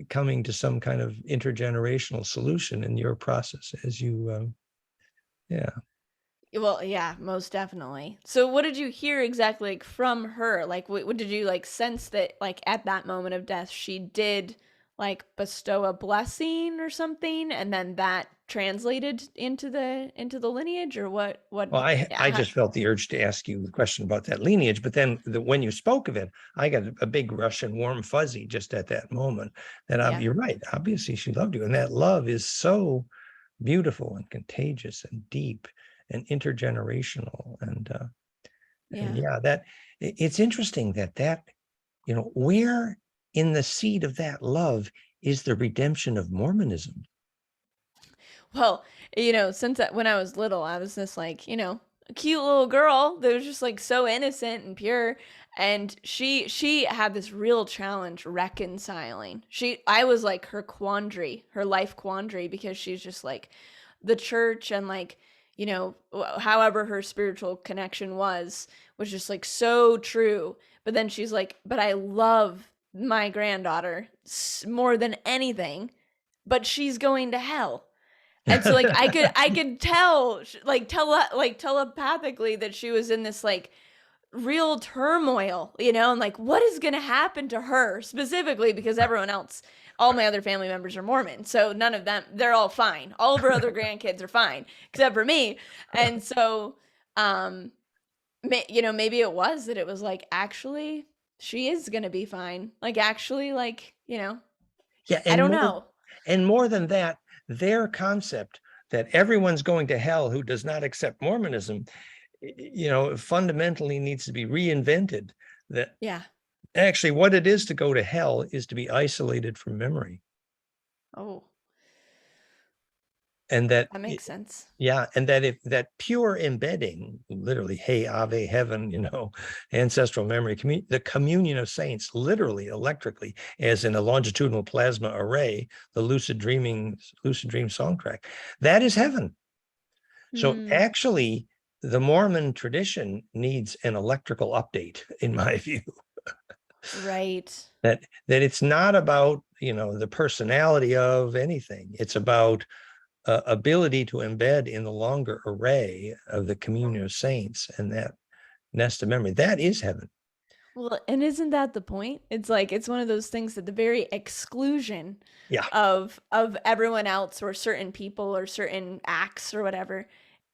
coming to some kind of intergenerational solution in your process as you yeah. Well, yeah, most definitely. So what did you hear exactly like from her? Like what did you like sense that like at that moment of death she did like bestow a blessing or something, and then that translated into the lineage, or what Well, I yeah, just felt the urge to ask you the question about that lineage, but then when you spoke of it, I got a big rush and warm fuzzy just at that moment. That you're right. Obviously, she loved you, and that love is so beautiful and contagious and deep and intergenerational. And that it's interesting that where in the seed of that love is the redemption of Mormonism. Well, since when I was little, I was this like, a cute little girl that was just like so innocent and pure. And she had this real challenge reconciling. I was like her life quandary, because she's just like the church and like, however her spiritual connection was just like so true. But then she's like, but I love my granddaughter more than anything, but she's going to hell. And so like I could tell like telepathically that she was in this like real turmoil, and like what is going to happen to her specifically, because everyone else, all my other family members are Mormon. So none of them, they're all fine. All of her other grandkids are fine except for me. And so maybe it was that it was like actually she is going to be fine. Like actually like, Yeah, I don't know. And more than that, their concept that everyone's going to hell who does not accept Mormonism, fundamentally needs to be reinvented. That actually what it is to go to hell is to be isolated from memory. Oh. And that, That makes sense. yeah, and that if that pure embedding, literally, hey, Ave, heaven, ancestral memory, the communion of saints, literally, electrically, as in a longitudinal plasma array, the lucid dream songtrack, that is heaven. So Mm, actually, the Mormon tradition needs an electrical update, in my view. right. That it's not about the personality of anything. It's about ability to embed in the longer array of the communion of saints and that nest of memory. That is heaven. Well, and isn't that the point? It's like it's one of those things that the very exclusion Yeah. of everyone else or certain people or certain acts or whatever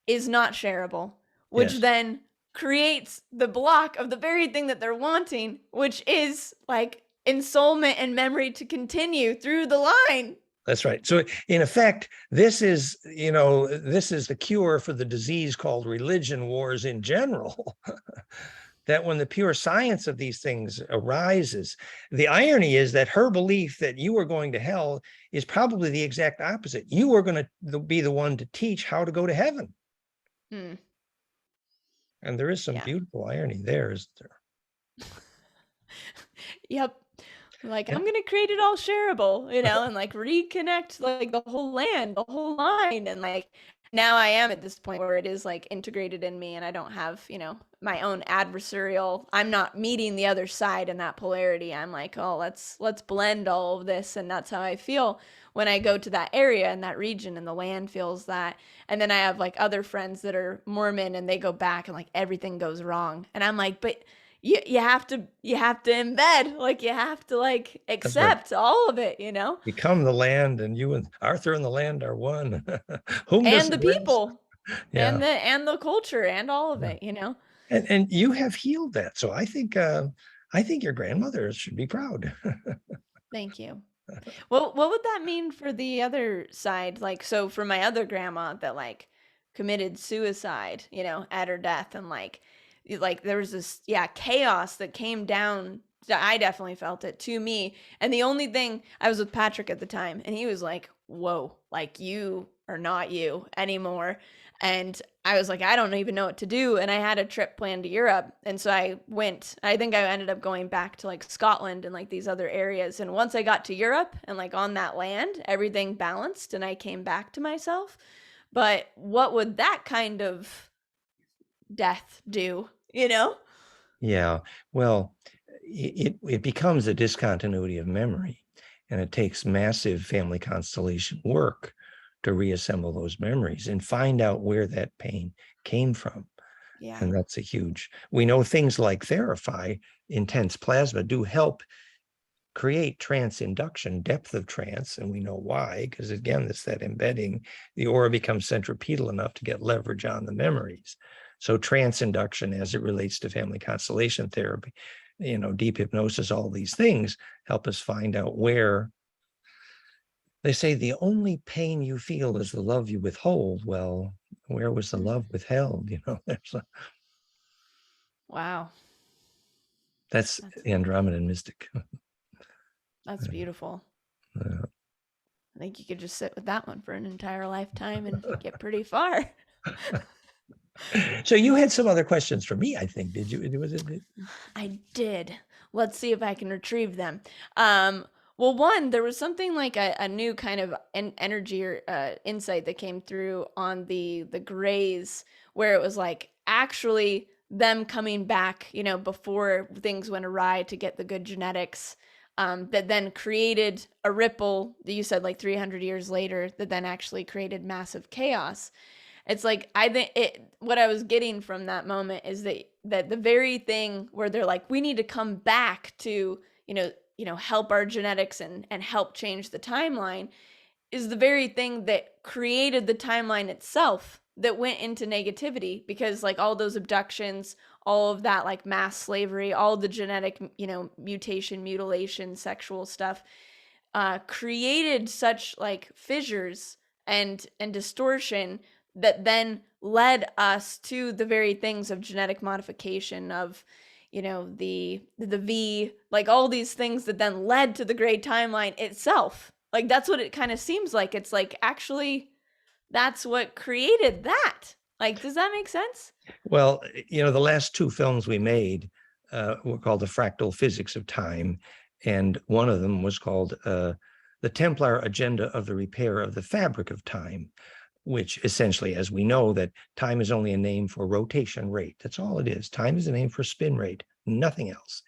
is not shareable, which Yes. then creates the block of the very thing that they're wanting, which is like ensoulment and memory to continue through the line. That's right. So in effect, this is the cure for the disease called religion wars in general. That when the pure science of these things arises, the irony is that her belief that you are going to hell is probably the exact opposite. You are going to be the one to teach how to go to heaven. Hmm. And there is some Yeah. beautiful irony there, isn't there? Yep. Like And I'm gonna create it all shareable, and like reconnect like the whole land, the whole line, and like now I am at this point where it is like integrated in me, and I don't have my own adversarial. I'm not meeting the other side in that polarity. I'm like, oh, let's blend all of this, and that's how I feel when I go to that area and that region, and the land feels that. And then I have like other friends that are Mormon, and they go back, and like everything goes wrong, and I'm like, but you have to embed, like you have to like that's right. accept all of it. Become the land, and you and Arthur and the land are one. Whom does And the it rest? people Yeah. and the culture and all of Yeah. it. And you have healed that. So I think your grandmother should be proud. Thank you. Well, what would that mean for the other side? Like, so for my other grandma that like committed suicide, at her death, and like there was this, yeah, chaos that came down. I definitely felt it to me. And the only thing, I was with Patrick at the time, and he was like, "Whoa, like you are not you anymore." And I was like, I don't even know what to do. And I had a trip planned to Europe. And so I went, I think I ended up going back to like Scotland and like these other areas. And once I got to Europe and like on that land, everything balanced and I came back to myself. But what would that kind of death do, you know? Yeah. Well, it becomes a discontinuity of memory, and it takes massive family constellation work to reassemble those memories and find out where that pain came from. Yeah. And that's a huge, we know things like Therify, intense plasma, do help create trance induction, depth of trance. And we know why, because again, it's that embedding, the aura becomes centripetal enough to get leverage on the memories. So trance induction as it relates to family constellation therapy, deep hypnosis, all these things help us find out where. They say the only pain you feel is the love you withhold. Well, where was the love withheld? Wow. That's That's the Andromedan mystic. that's beautiful. Uh, I think you could just sit with that one for an entire lifetime and get pretty far. so you had some other questions for me, I think. Did you? Was it? I did. Let's see if I can retrieve them. Well, one, there was something like a new kind of energy or insight that came through on the Greys, where it was like actually them coming back, before things went awry to get the good genetics, that then created a ripple that you said like 300 years later that then actually created massive chaos. It's like I think what I was getting from that moment is that the very thing where they're like, we need to come back to, help our genetics and help change the timeline, is the very thing that created the timeline itself that went into negativity, because like all those abductions, all of that like mass slavery, all the genetic, mutation, mutilation, sexual stuff, created such like fissures and distortion that then led us to the very things of genetic modification of the V, like all these things that then led to the gray timeline itself. Like that's what it kind of seems like. It's like actually that's what created that. Like, does that make sense? Well, the last two films we made were called The Fractal Physics of Time. And one of them was called The Templar Agenda of the Repair of the Fabric of Time, which essentially, as we know, that time is only a name for rotation rate. That's all it is. Time is a name for spin rate, nothing else.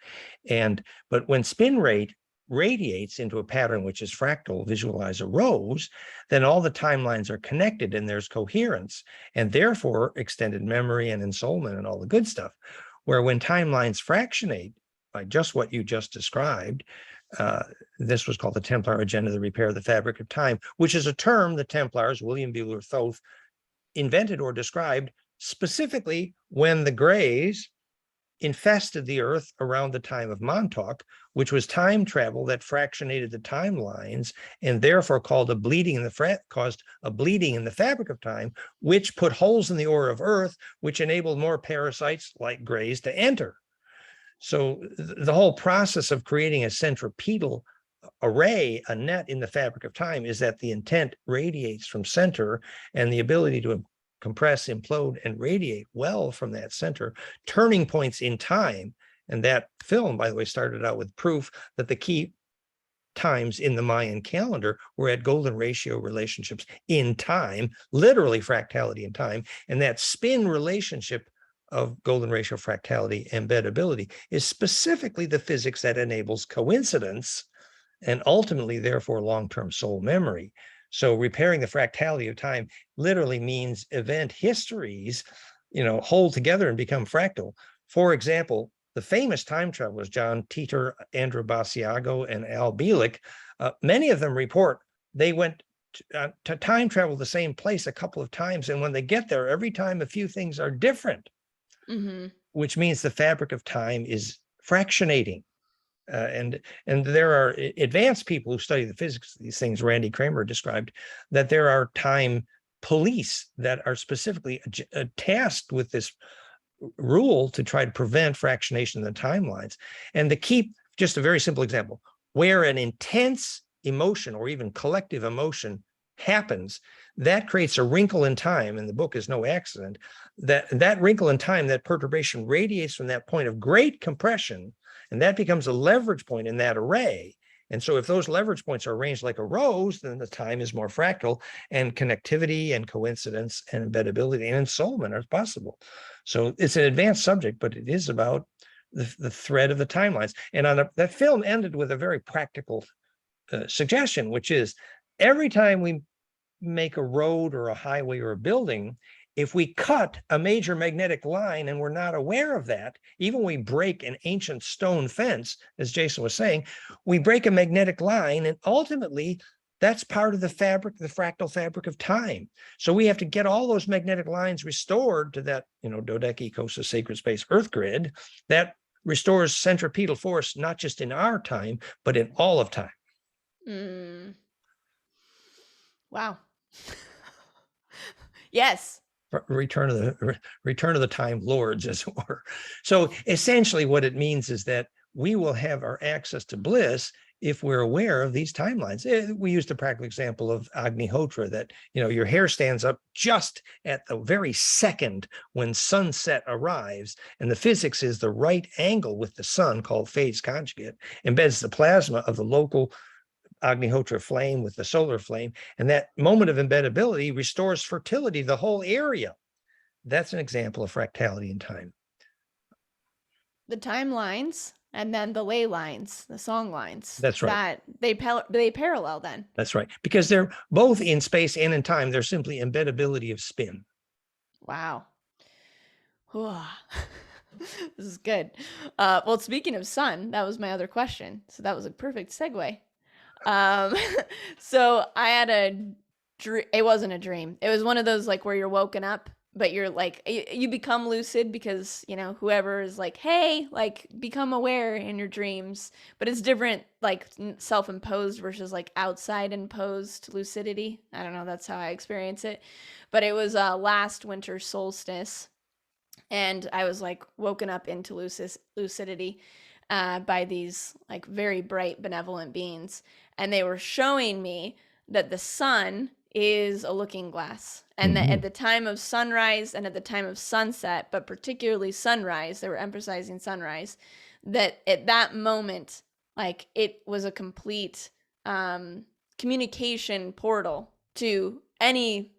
But when spin rate radiates into a pattern which is fractal, visualize a rose, then all the timelines are connected and there's coherence, and therefore extended memory and ensoulment and all the good stuff. Where when timelines fractionate by just what you just described, this was called the Templar Agenda, the Repair of the Fabric of Time, which is a term the Templars, William Bueller Thoth, invented or described specifically when the Greys infested the Earth around the time of Montauk, which was time travel that fractionated the timelines and therefore caused a bleeding in the fabric of time, which put holes in the ore of Earth, which enabled more parasites like Greys to enter. So the whole process of creating a centripetal array, a net in the fabric of time, is that the intent radiates from center, and the ability to compress, implode, and radiate well from that center, turning points in time. And that film, by the way, started out with proof that the key times in the Mayan calendar were at golden ratio relationships in time, literally fractality in time. And that spin relationship of golden ratio fractality embeddability is specifically the physics that enables coincidence and ultimately, therefore, long-term soul memory. So repairing the fractality of time literally means event histories, hold together and become fractal. For example, the famous time travelers, John Titor, Andrew Basiago, and Al Bielek, many of them report they went to time travel the same place a couple of times. And when they get there, every time a few things are different, which means the fabric of time is fractionating. And there are advanced people who study the physics of these things. Randy Kramer described that there are time police that are specifically tasked with this rule to try to prevent fractionation in the timelines. And to keep just a very simple example, where an intense emotion or even collective emotion happens, that creates a wrinkle in time, and the book is no accident. That wrinkle in time, that perturbation radiates from that point of great compression, and that becomes a leverage point in that array. And so if those leverage points are arranged like a rose, then the time is more fractal, and connectivity and coincidence and embeddability and ensoulment are possible. So it's an advanced subject, but it is about the thread of the timelines. And that film ended with a very practical suggestion, which is every time we make a road or a highway or a building, if we cut a major magnetic line and we're not aware of that, even when we break an ancient stone fence, as Jason was saying, we break a magnetic line, and ultimately that's part of the fabric, the fractal fabric of time. So we have to get all those magnetic lines restored to that, dodecacosa sacred space Earth grid that restores centripetal force, not just in our time, but in all of time. Wow. Yes. Return of the time lords, as it were. So essentially what it means is that we will have our access to bliss if we're aware of these timelines. We used a practical example of Agnihotra, that your hair stands up just at the very second when sunset arrives, and the physics is the right angle with the sun, called phase conjugate, embeds the plasma of the local Agnihotra flame with the solar flame, and that moment of embeddability restores fertility, the whole area. That's an example of fractality in time. The timelines and then the ley lines, the song lines. That's right. That they parallel then. That's right. Because they're both in space and in time. They're simply embeddability of spin. Wow. This is good. Well, speaking of sun, that was my other question. So that was a perfect segue. So I had it wasn't a dream. It was one of those like where you're woken up, but you're like, you become lucid because, whoever is like, hey, like become aware in your dreams, but it's different, like self-imposed versus like outside imposed lucidity. I don't know. That's how I experience it. But it was last winter solstice, and I was like woken up into lucidity by these like very bright benevolent beings. And they were showing me that the sun is a looking glass. And that at Mhm. the time of sunrise and at the time of sunset, but particularly sunrise, they were emphasizing sunrise, that at that moment, like it was a complete um, communication portal to any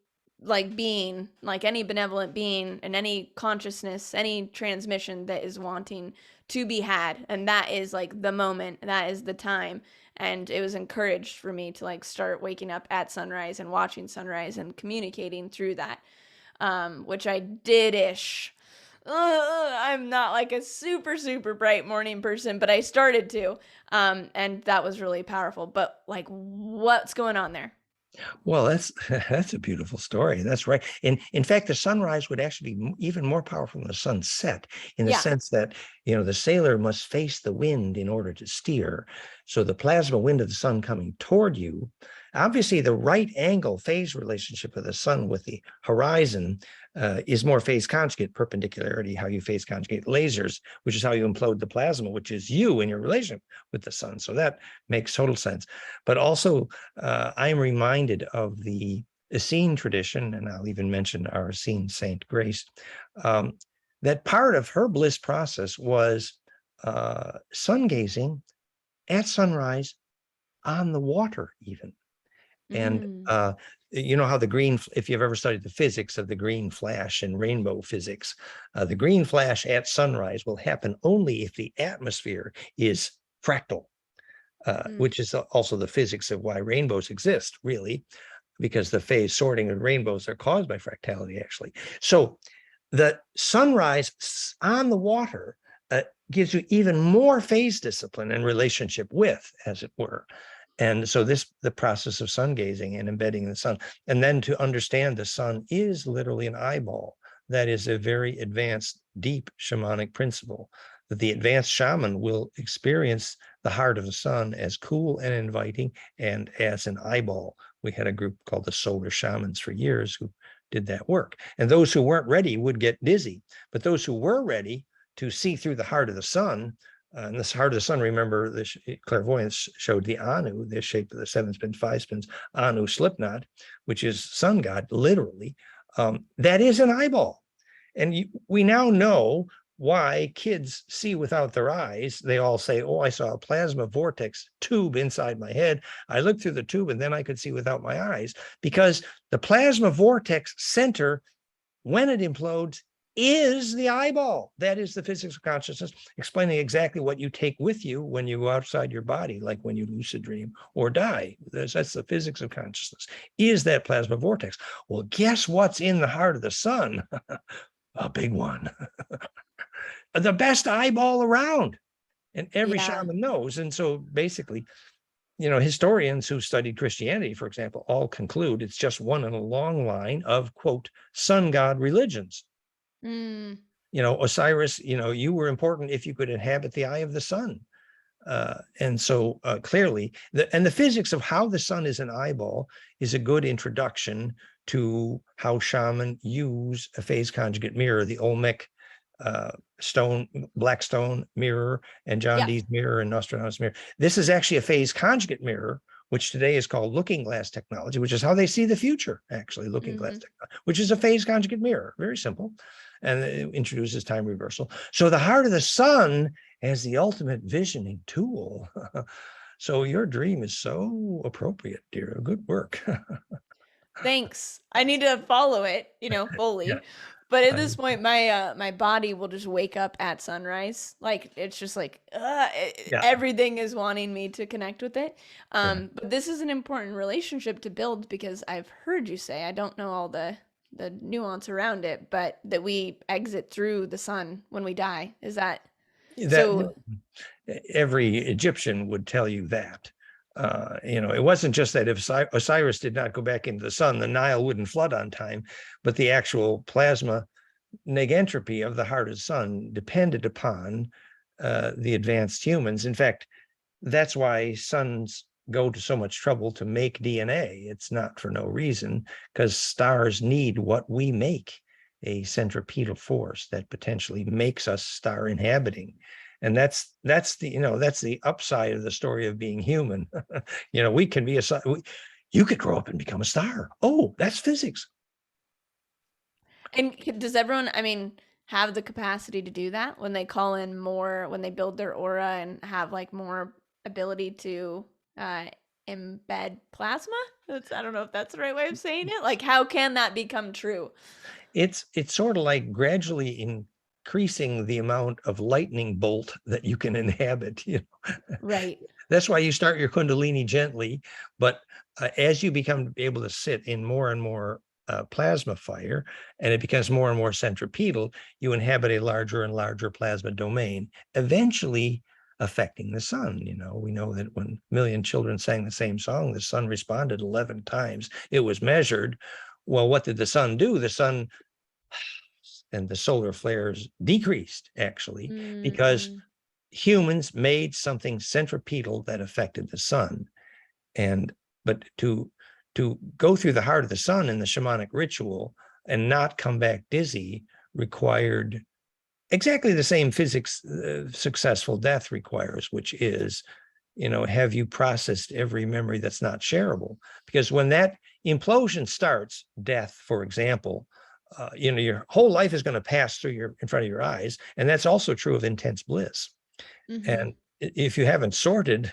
like being, like any benevolent being and any consciousness, any transmission that is wanting to be had. And that is like the moment, that is the time. And it was encouraged for me to like start waking up at sunrise and watching sunrise and communicating through that, which I did ish. I'm not like a super bright morning person, but I started to, and that was really powerful. But like, what's going on there? Well, that's that's a beautiful story. That's right. In fact, the sunrise would actually be even more powerful than the sunset, in the Yeah. sense that, the sailor must face the wind in order to steer. So the plasma wind of the sun coming toward you, obviously the right angle phase relationship of the sun with the horizon is more phase conjugate perpendicularity, how you phase conjugate lasers, which is how you implode the plasma, which is you in your relationship with the sun. So that makes total sense. But also, I'm reminded of the Essene tradition, and I'll even mention our Essene Saint Grace, um, that part of her bliss process was sun gazing at sunrise on the water, even. And Mm. you know how the green, if you've ever studied the physics of the green flash in rainbow physics, the green flash at sunrise will happen only if the atmosphere is fractal, Mm. which is also the physics of why rainbows exist, really, because the phase sorting of rainbows are caused by fractality, actually. So the sunrise on the water gives you even more phase discipline and relationship with, as it were. And so the process of sun gazing and embedding the sun, and then to understand the sun is literally an eyeball. That is a very advanced, deep shamanic principle, that the advanced shaman will experience the heart of the sun as cool and inviting and as an eyeball. We had a group called the Solar Shamans for years who did that work. And those who weren't ready would get dizzy. But those who were ready to see through the heart of the sun, and this heart of the sun, remember, the clairvoyance showed the Anu, the shape of the 7 spins, 5 spins, Anu slipknot, which is sun god, literally. That is an eyeball. And we now know why kids see without their eyes. They all say, oh, I saw a plasma vortex tube inside my head. I looked through the tube and then I could see without my eyes, because the plasma vortex center, when it implodes, is the eyeball. That is the physics of consciousness, explaining exactly what you take with you when you go outside your body, like when you lucid dream or die. That's the physics of consciousness, is that plasma vortex. Well, guess what's in the heart of the sun? A big one. The best eyeball around. And every Yeah. shaman knows. And so basically, historians who studied Christianity, for example, all conclude it's just one in a long line of, quote, sun god religions. Mm. Osiris, you were important if you could inhabit the eye of the sun. And so clearly, the physics of how the sun is an eyeball is a good introduction to how shaman use a phase conjugate mirror, the Olmec Blackstone mirror, and John Yeah. Dee's mirror, and Nostradamus mirror. This is actually a phase conjugate mirror, which today is called looking glass technology, which is how they see the future, actually, looking glass technology, which is a phase conjugate mirror. Very simple. And it introduces time reversal. So the heart of the sun as the ultimate visioning tool. So your dream is so appropriate, dear. Good work. Thanks. I need to follow it, Yeah. fully. But at I, this point, my body will just wake up at sunrise. Like it's just like yeah. everything is wanting me to connect with it. Yeah. But this is an important relationship to build because I've heard you say, I don't know all the nuance around it, but that we exit through the sun when we die. Is that That so? every Egyptian would tell you that. It wasn't just that if Osiris did not go back into the sun, the Nile wouldn't flood on time, but the actual plasma negentropy of the heart of the sun depended upon the advanced humans. In fact, that's why suns go to so much trouble to make DNA. It's not for no reason, because stars need what we make, a centripetal force that potentially makes us star inhabiting. And that's the upside of the story of being human. We can be You could grow up and become a star. Oh, that's physics. And does everyone, I mean, have the capacity to do that when they call in more, when they build their aura and have like more ability to uh, embed plasma? I don't know if that's the right way of saying it. Like, how can that become true? It's sort of like gradually increasing the amount of lightning bolt that you can inhabit. Right. That's why you start your Kundalini gently, but as you become able to sit in more and more plasma fire, and it becomes more and more centripetal, you inhabit a larger and larger plasma domain, eventually affecting the sun. We know that when a million children sang the same song, the sun responded 11 times. It was measured. Well, what did the sun do? The sun and the solar flares decreased, actually, because Mm, humans made something centripetal that affected the sun. And but to go through the heart of the sun in the shamanic ritual and not come back dizzy required exactly the same physics successful death requires, which is, have you processed every memory that's not shareable? Because when that implosion starts, death, for example, your whole life is going to pass through in front of your eyes, and that's also true of intense bliss. hmm And if you haven't sorted,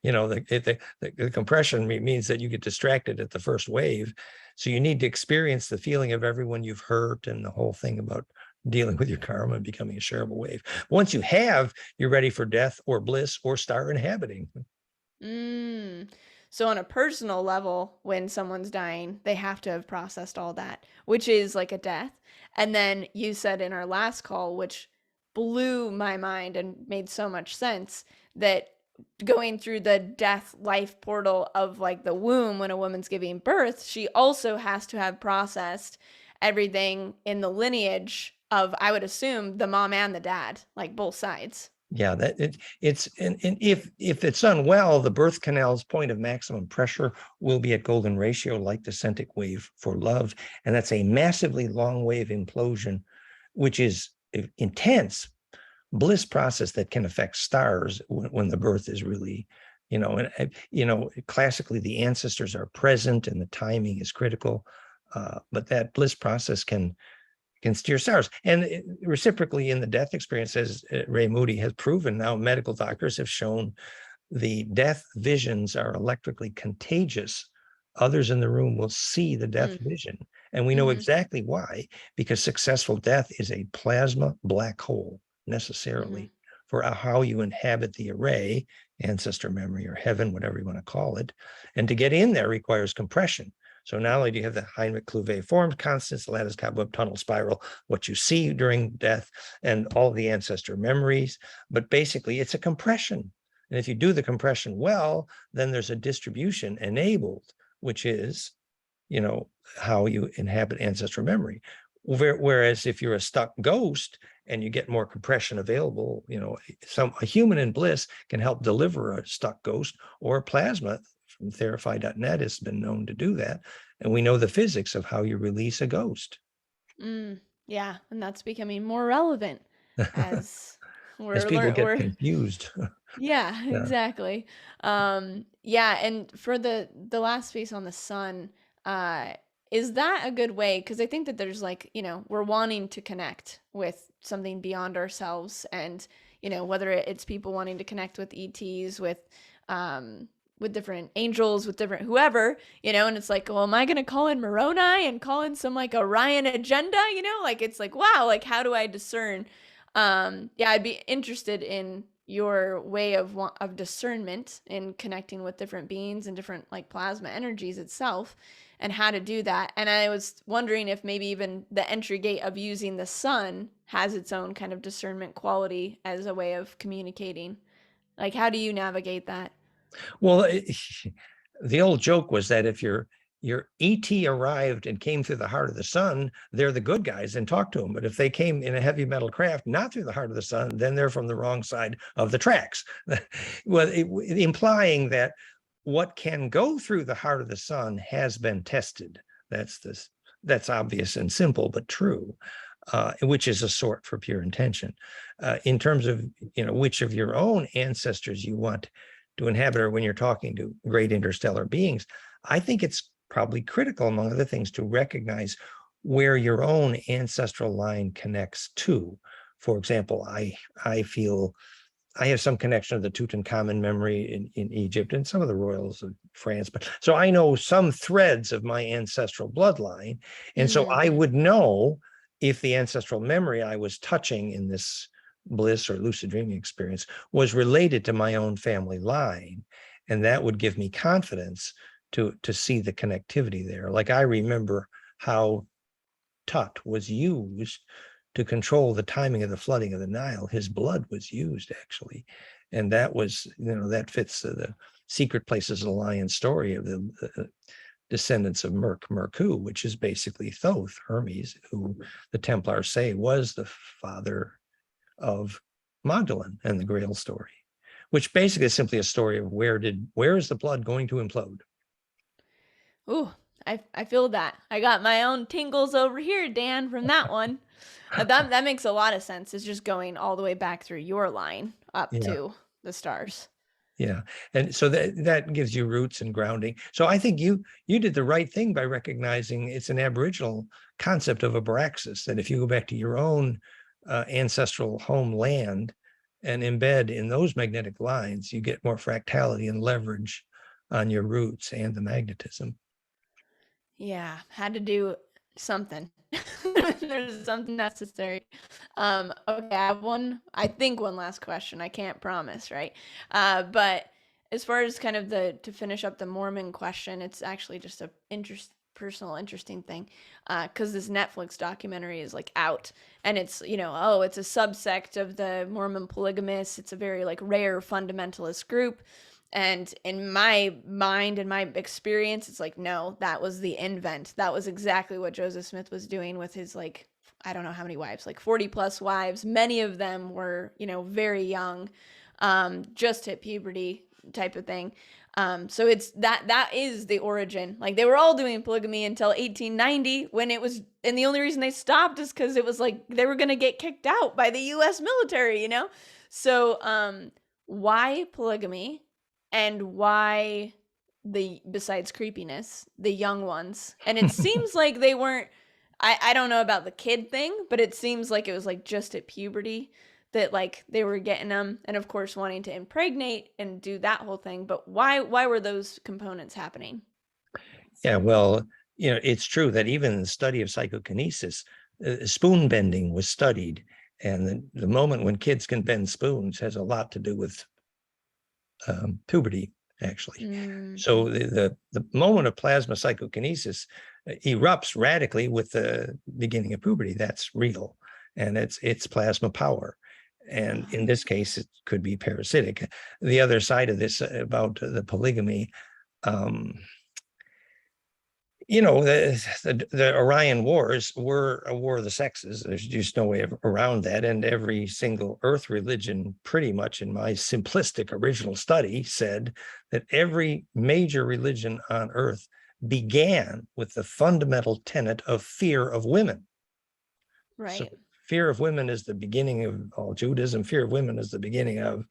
the compression means that you get distracted at the first wave. So you need to experience the feeling of everyone you've hurt and the whole thing about dealing with your karma and becoming a shareable wave. Once you have, you're ready for death or bliss or star inhabiting. Mm. So on a personal level, when someone's dying, they have to have processed all that, which is like a death. And then you said in our last call, which blew my mind and made so much sense, that going through the death life portal of like the womb when a woman's giving birth, she also has to have processed everything in the lineage of, I would assume, the mom and the dad, like both sides. Yeah, and if it's done well, the birth canal's point of maximum pressure will be at golden ratio, like the centiq wave for love. And that's a massively long wave implosion, which is intense bliss process that can affect stars when the birth is really, classically the ancestors are present and the timing is critical. But that bliss process can steer stars. And reciprocally in the death experience, as Ray Moody has proven, now medical doctors have shown the death visions are electrically contagious. Others in the room will see the death Mm. vision. And we know hmm exactly why, because successful death is a plasma black hole hmm necessarily for how you inhabit the array, ancestor memory or heaven, whatever you want to call it. And to get in there requires compression. So not only do you have the Heinrich-Klüver form constants, the lattice cobweb tunnel spiral, what you see during death, and all of the ancestor memories, but basically it's a compression. And if you do the compression well, then there's a distribution enabled, which is, how you inhabit ancestral memory. Whereas if you're a stuck ghost and you get more compression available, a human in bliss can help deliver a stuck ghost, or plasma from Therify.net has been known to do that. And we know the physics of how you release a ghost. Yeah, and that's becoming more relevant as As we're people learn get we're confused. yeah, Yeah. exactly. Yeah, and for the last piece on the sun, uh, is that a good way? Because I think that there's like, we're wanting to connect with something beyond ourselves, and whether it's people wanting to connect with ETs, with different angels, with different whoever, and it's like, well, am I gonna call in Moroni and call in some like Orion agenda? Like it's like, wow, like how do I discern? Yeah, I'd be interested in your way of discernment in connecting with different beings and different like plasma energies itself, and how to do that. And I was wondering if maybe even the entry gate of using the sun has its own kind of discernment quality as a way of communicating. Like, how do you navigate that? Well, the old joke was that if your ET arrived and came through the heart of the sun, they're the good guys and talk to them. But if they came in a heavy metal craft, not through the heart of the sun, then they're from the wrong side of the tracks. Well, implying that what can go through the heart of the sun has been tested. That's obvious and simple, but true. Which is a sort for pure intention. In terms of which of your own ancestors you want to inhabit, or when you're talking to great interstellar beings, I think it's probably critical, among other things, to recognize where your own ancestral line connects to. For example, I feel I have some connection to the Tutankhamun memory in Egypt and some of the royals of France. But so I know some threads of my ancestral bloodline. And so I would know if the ancestral memory I was touching in this bliss or lucid dreaming experience was related to my own family line. And that would give me confidence to see the connectivity there. Like I remember how Tut was used to control the timing of the flooding of the Nile. His blood was used, actually. And that was, that fits the secret places of the lion story of the descendants of Merku, which is basically Thoth, Hermes, who the Templars say was the father of Magdalene and the Grail story, which basically is simply a story of where is the blood going to implode? Ooh, I feel that. I got my own tingles over here, Dan, from that one. That makes a lot of sense. It's just going all the way back through your line up Yeah. to the stars. Yeah. And so that gives you roots and grounding. So I think you did the right thing by recognizing it's an Aboriginal concept of abraxas, that if you go back to your own ancestral homeland and embed in those magnetic lines, you get more fractality and leverage on your roots and the magnetism. Yeah, had to do something. There's something necessary. Okay, I have I think one last question. I can't promise, right? But as far as kind of to finish up the Mormon question, it's actually just a personal interesting thing. Because this Netflix documentary is like out, and it's, it's a subsect of the Mormon polygamists. It's a very like rare fundamentalist group. And in my mind and my experience, it's like, no, that was the invent. That was exactly what Joseph Smith was doing with his, like, I don't know how many wives, like 40 plus wives. Many of them were, very young, just hit puberty type of thing. So it's that is the origin. Like they were all doing polygamy until 1890 when it was, and the only reason they stopped is because it was like they were going to get kicked out by the US military, So why polygamy? And why besides creepiness, the young ones? And it seems like they weren't, I don't know about the kid thing, but it seems like it was like just at puberty that like they were getting them, and of course wanting to impregnate and do that whole thing. But why were those components happening? Yeah, well, it's true that even in the study of psychokinesis, spoon bending was studied. And the moment when kids can bend spoons has a lot to do with puberty, actually. So the moment of plasma psychokinesis erupts radically with the beginning of puberty. That's real, and it's plasma power. And in this case, it could be parasitic. The other side of this about the polygamy, the Orion Wars were a war of the sexes. There's just no way around that. And every single Earth religion, pretty much in my simplistic original study, said that every major religion on Earth began with the fundamental tenet of fear of women. Right. So fear of women is the beginning of all Judaism. Fear of women is the beginning of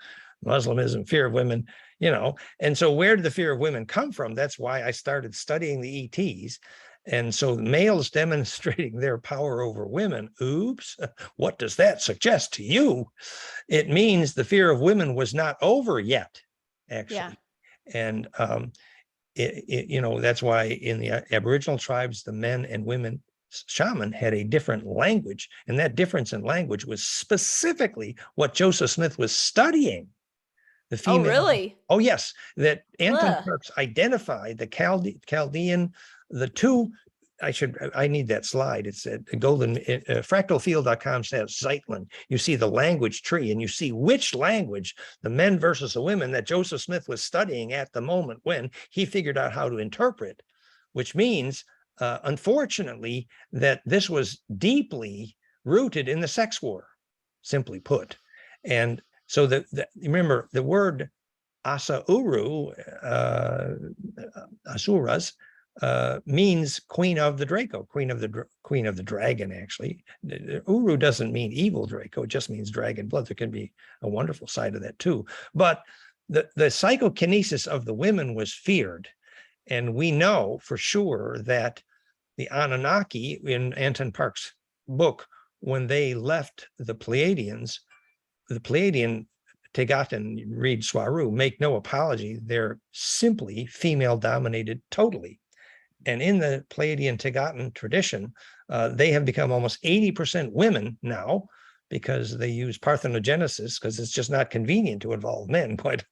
Muslimism, fear of women, and so where did the fear of women come from? That's why I started studying the ETs. And so males demonstrating their power over women, oops, what does that suggest to you? It means the fear of women was not over yet, actually. Yeah. And that's why in the Aboriginal tribes, the men and women shaman had a different language, and that difference in language was specifically what Joseph Smith was studying. The female. Oh, really? Oh, yes. That Anton Turks identified the Chaldean, the two. I need that slide. It's at fractalfield.com says Zeitlin. You see the language tree, and you see which language, the men versus the women, that Joseph Smith was studying at the moment when he figured out how to interpret, which means, unfortunately, that this was deeply rooted in the sex war, simply put. And so remember the word Asa-Uru, Asuras, means queen of the Draco, queen of the dragon. Actually, Uru doesn't mean evil Draco; it just means dragon blood. There can be a wonderful side of that too. But the psychokinesis of the women was feared. And we know for sure that the Anunnaki in Anton Park's book, when they left the Pleiadians, the Pleiadian Tegatan, read Swaru, make no apology, they're simply female dominated totally. And in the Pleiadian Tegatan tradition, they have become almost 80% women now, because they use parthenogenesis, because it's just not convenient to involve men. But,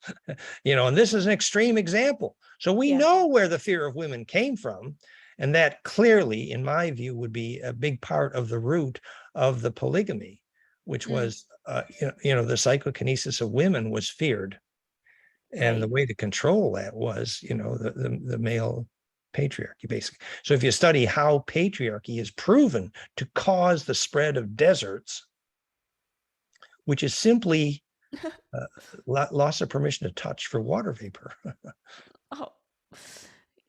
and this is an extreme example. So we Yeah. know where the fear of women came from. And that clearly, in my view, would be a big part of the root of the polygamy, which was, the psychokinesis of women was feared. And the Right. way to control that was, the male patriarchy, basically. So if you study how patriarchy is proven to cause the spread of deserts, which is simply loss of permission to touch for water vapor. Oh,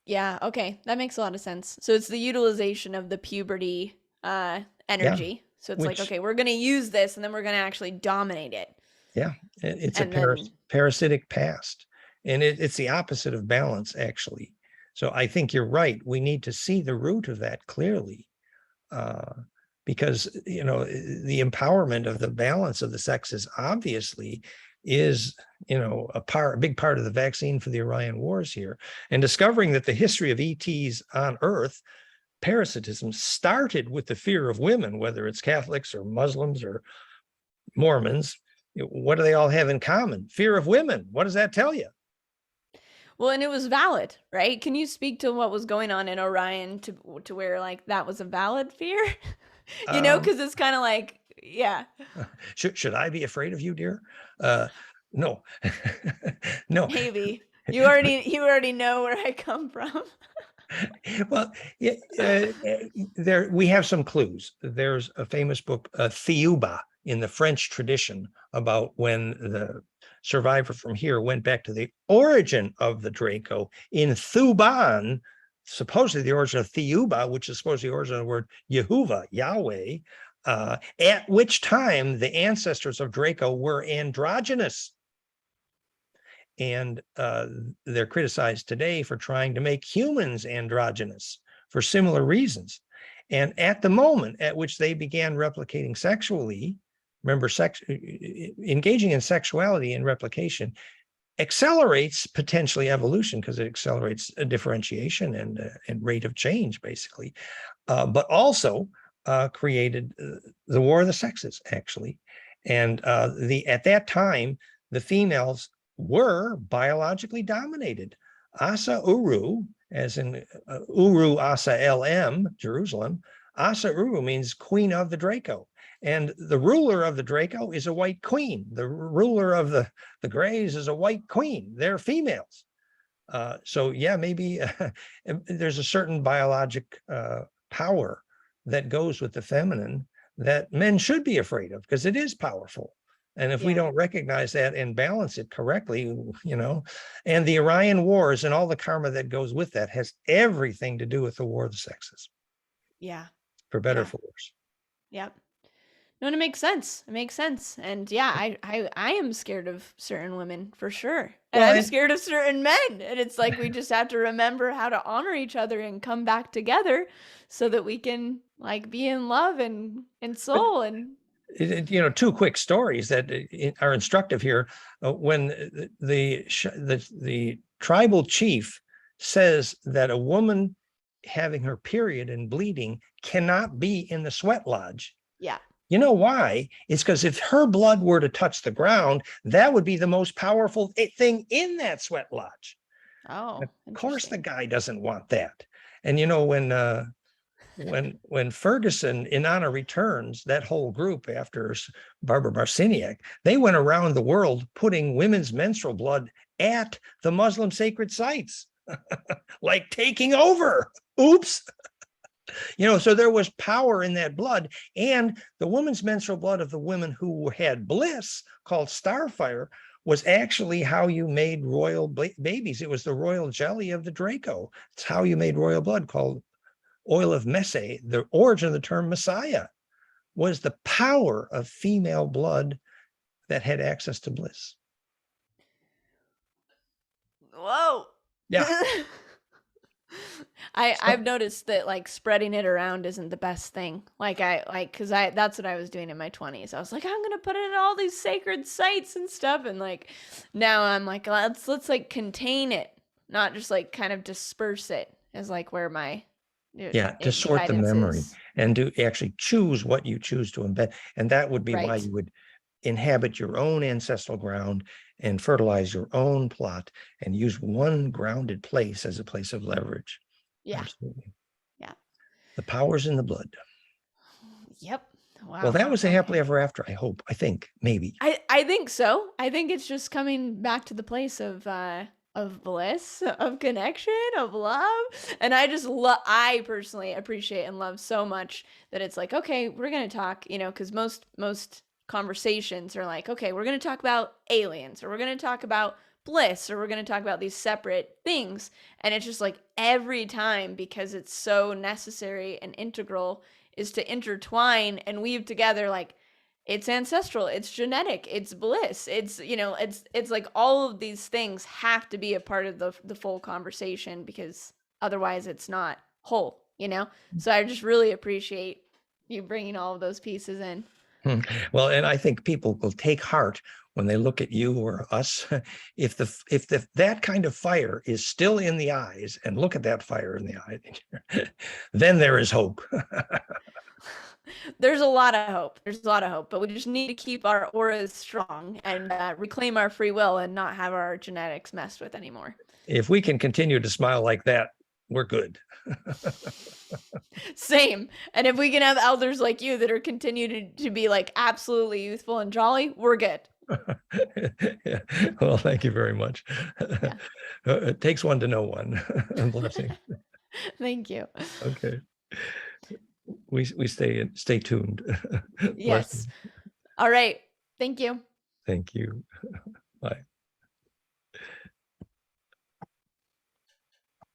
yeah. Okay, that makes a lot of sense. So it's the utilization of the puberty Yeah, energy. So it's like, which, okay, we're gonna use this, and then we're gonna actually dominate it, yeah, it's a and then parasitic past. And it's the opposite of balance, actually. So I think you're right. We need to see the root of that clearly. Because, the empowerment of the balance of the sexes obviously is, a big part of the vaccine for the Orion Wars here. And discovering that the history of ETs on Earth, parasitism, started with the fear of women, whether it's Catholics or Muslims or Mormons. What do they all have in common? Fear of women. What does that tell you? well, and it was valid, right? Can you speak to what was going on in Orion to where like that was a valid fear? Um, Because it's kind of like, yeah, should I be afraid of you, dear? No, no. maybe you already know where I come from. Well, yeah, there we have some clues. There's a famous book, Thiuba, in the French tradition, about when the survivor from here went back to the origin of the Draco in Thuban, supposedly the origin of Thiuba, which is supposed to be the origin of the word Yehovah, Yahweh, at which time the ancestors of Draco were androgynous. And they're criticized today for trying to make humans androgynous for similar reasons. And at the moment at which they began replicating sexually, remember, engaging in sexuality and replication accelerates potentially evolution, because it accelerates a differentiation and rate of change, basically, but also created the war of the sexes, actually. And at that time, the females were biologically dominated. Asa Uru, as in Uru Asa LM, Jerusalem, Asa Uru means queen of the Draco. And the ruler of the Draco is a white queen. The ruler of the Greys is a white queen. They're females. So yeah, maybe there's a certain biologic power that goes with the feminine that men should be afraid of, because it is powerful. And if we Yeah, don't recognize that and balance it correctly, and the Orion Wars and all the karma that goes with that has everything to do with the war of the sexes, yeah, for better or yeah, for worse. yep. No, and it makes sense. It makes sense. And yeah, I am scared of certain women for sure. And Well, I'm scared of certain men. And it's like we just have to remember how to honor each other and come back together so that we can like be in love and but soul and two quick stories that are instructive here. When the tribal chief says that a woman having her period and bleeding cannot be in the sweat lodge. yeah. You know why? It's because if her blood were to touch the ground, that would be the most powerful thing in that sweat lodge. Oh, Of course, the interesting. guy doesn't want that. And when Ferguson, Inanna returns, that whole group after Barbara Marciniak, they went around the world putting women's menstrual blood at the Muslim sacred sites, like taking over. Oops. So there was power in that blood, and the woman's menstrual blood of the women who had bliss, called starfire, was actually how you made royal babies. It was the royal jelly of the Draco. It's how you made royal blood, called oil of Messe. The origin of the term Messiah was the power of female blood that had access to bliss. Whoa. Yeah. I've noticed that like spreading it around isn't the best thing. Cause that's what I was doing in my 20s. I was like, I'm gonna put it in all these sacred sites and stuff, and like now I'm like, let's like contain it, not just like kind of disperse it as like where my Yeah, to sort the guidance memory is. and to actually choose what you choose to embed. And that would be why Right. you would inhabit your own ancestral ground and fertilize your own plot and use one grounded place as a place of leverage. Yeah. Absolutely. Yeah. The power's in the blood. Yep. Well, Wow. that was a happily Okay. ever after, I hope, I think, maybe. I think so. I think it's just coming back to the place of bliss, of connection, of love. And I personally appreciate and love so much that it's like, okay, we're going to talk, cuz most conversations are like, okay, we're going to talk about aliens, or we're going to talk about bliss, or we're going to talk about these separate things. And it's just like every time, because it's so necessary and integral, is to intertwine and weave together like it's ancestral, it's genetic, it's bliss, it's like all of these things have to be a part of the full conversation, because otherwise it's not whole. So I just really appreciate you bringing all of those pieces in. Well, and I think people will take heart when they look at you or us. If that kind of fire is still in the eyes, and look at that fire in the eye, then there is hope. There's a lot of hope. There's a lot of hope, but we just need to keep our auras strong and reclaim our free will and not have our genetics messed with anymore. If we can continue to smile like that, we're good. Same. And if we can have elders like you that are continued to be like absolutely youthful and jolly, we're good. Yeah. Well, thank you very much. Yeah. It takes one to know one. Blessing. Thank you. Okay. We stay tuned. Yes. Blessing. All right. Thank you. Thank you. Bye.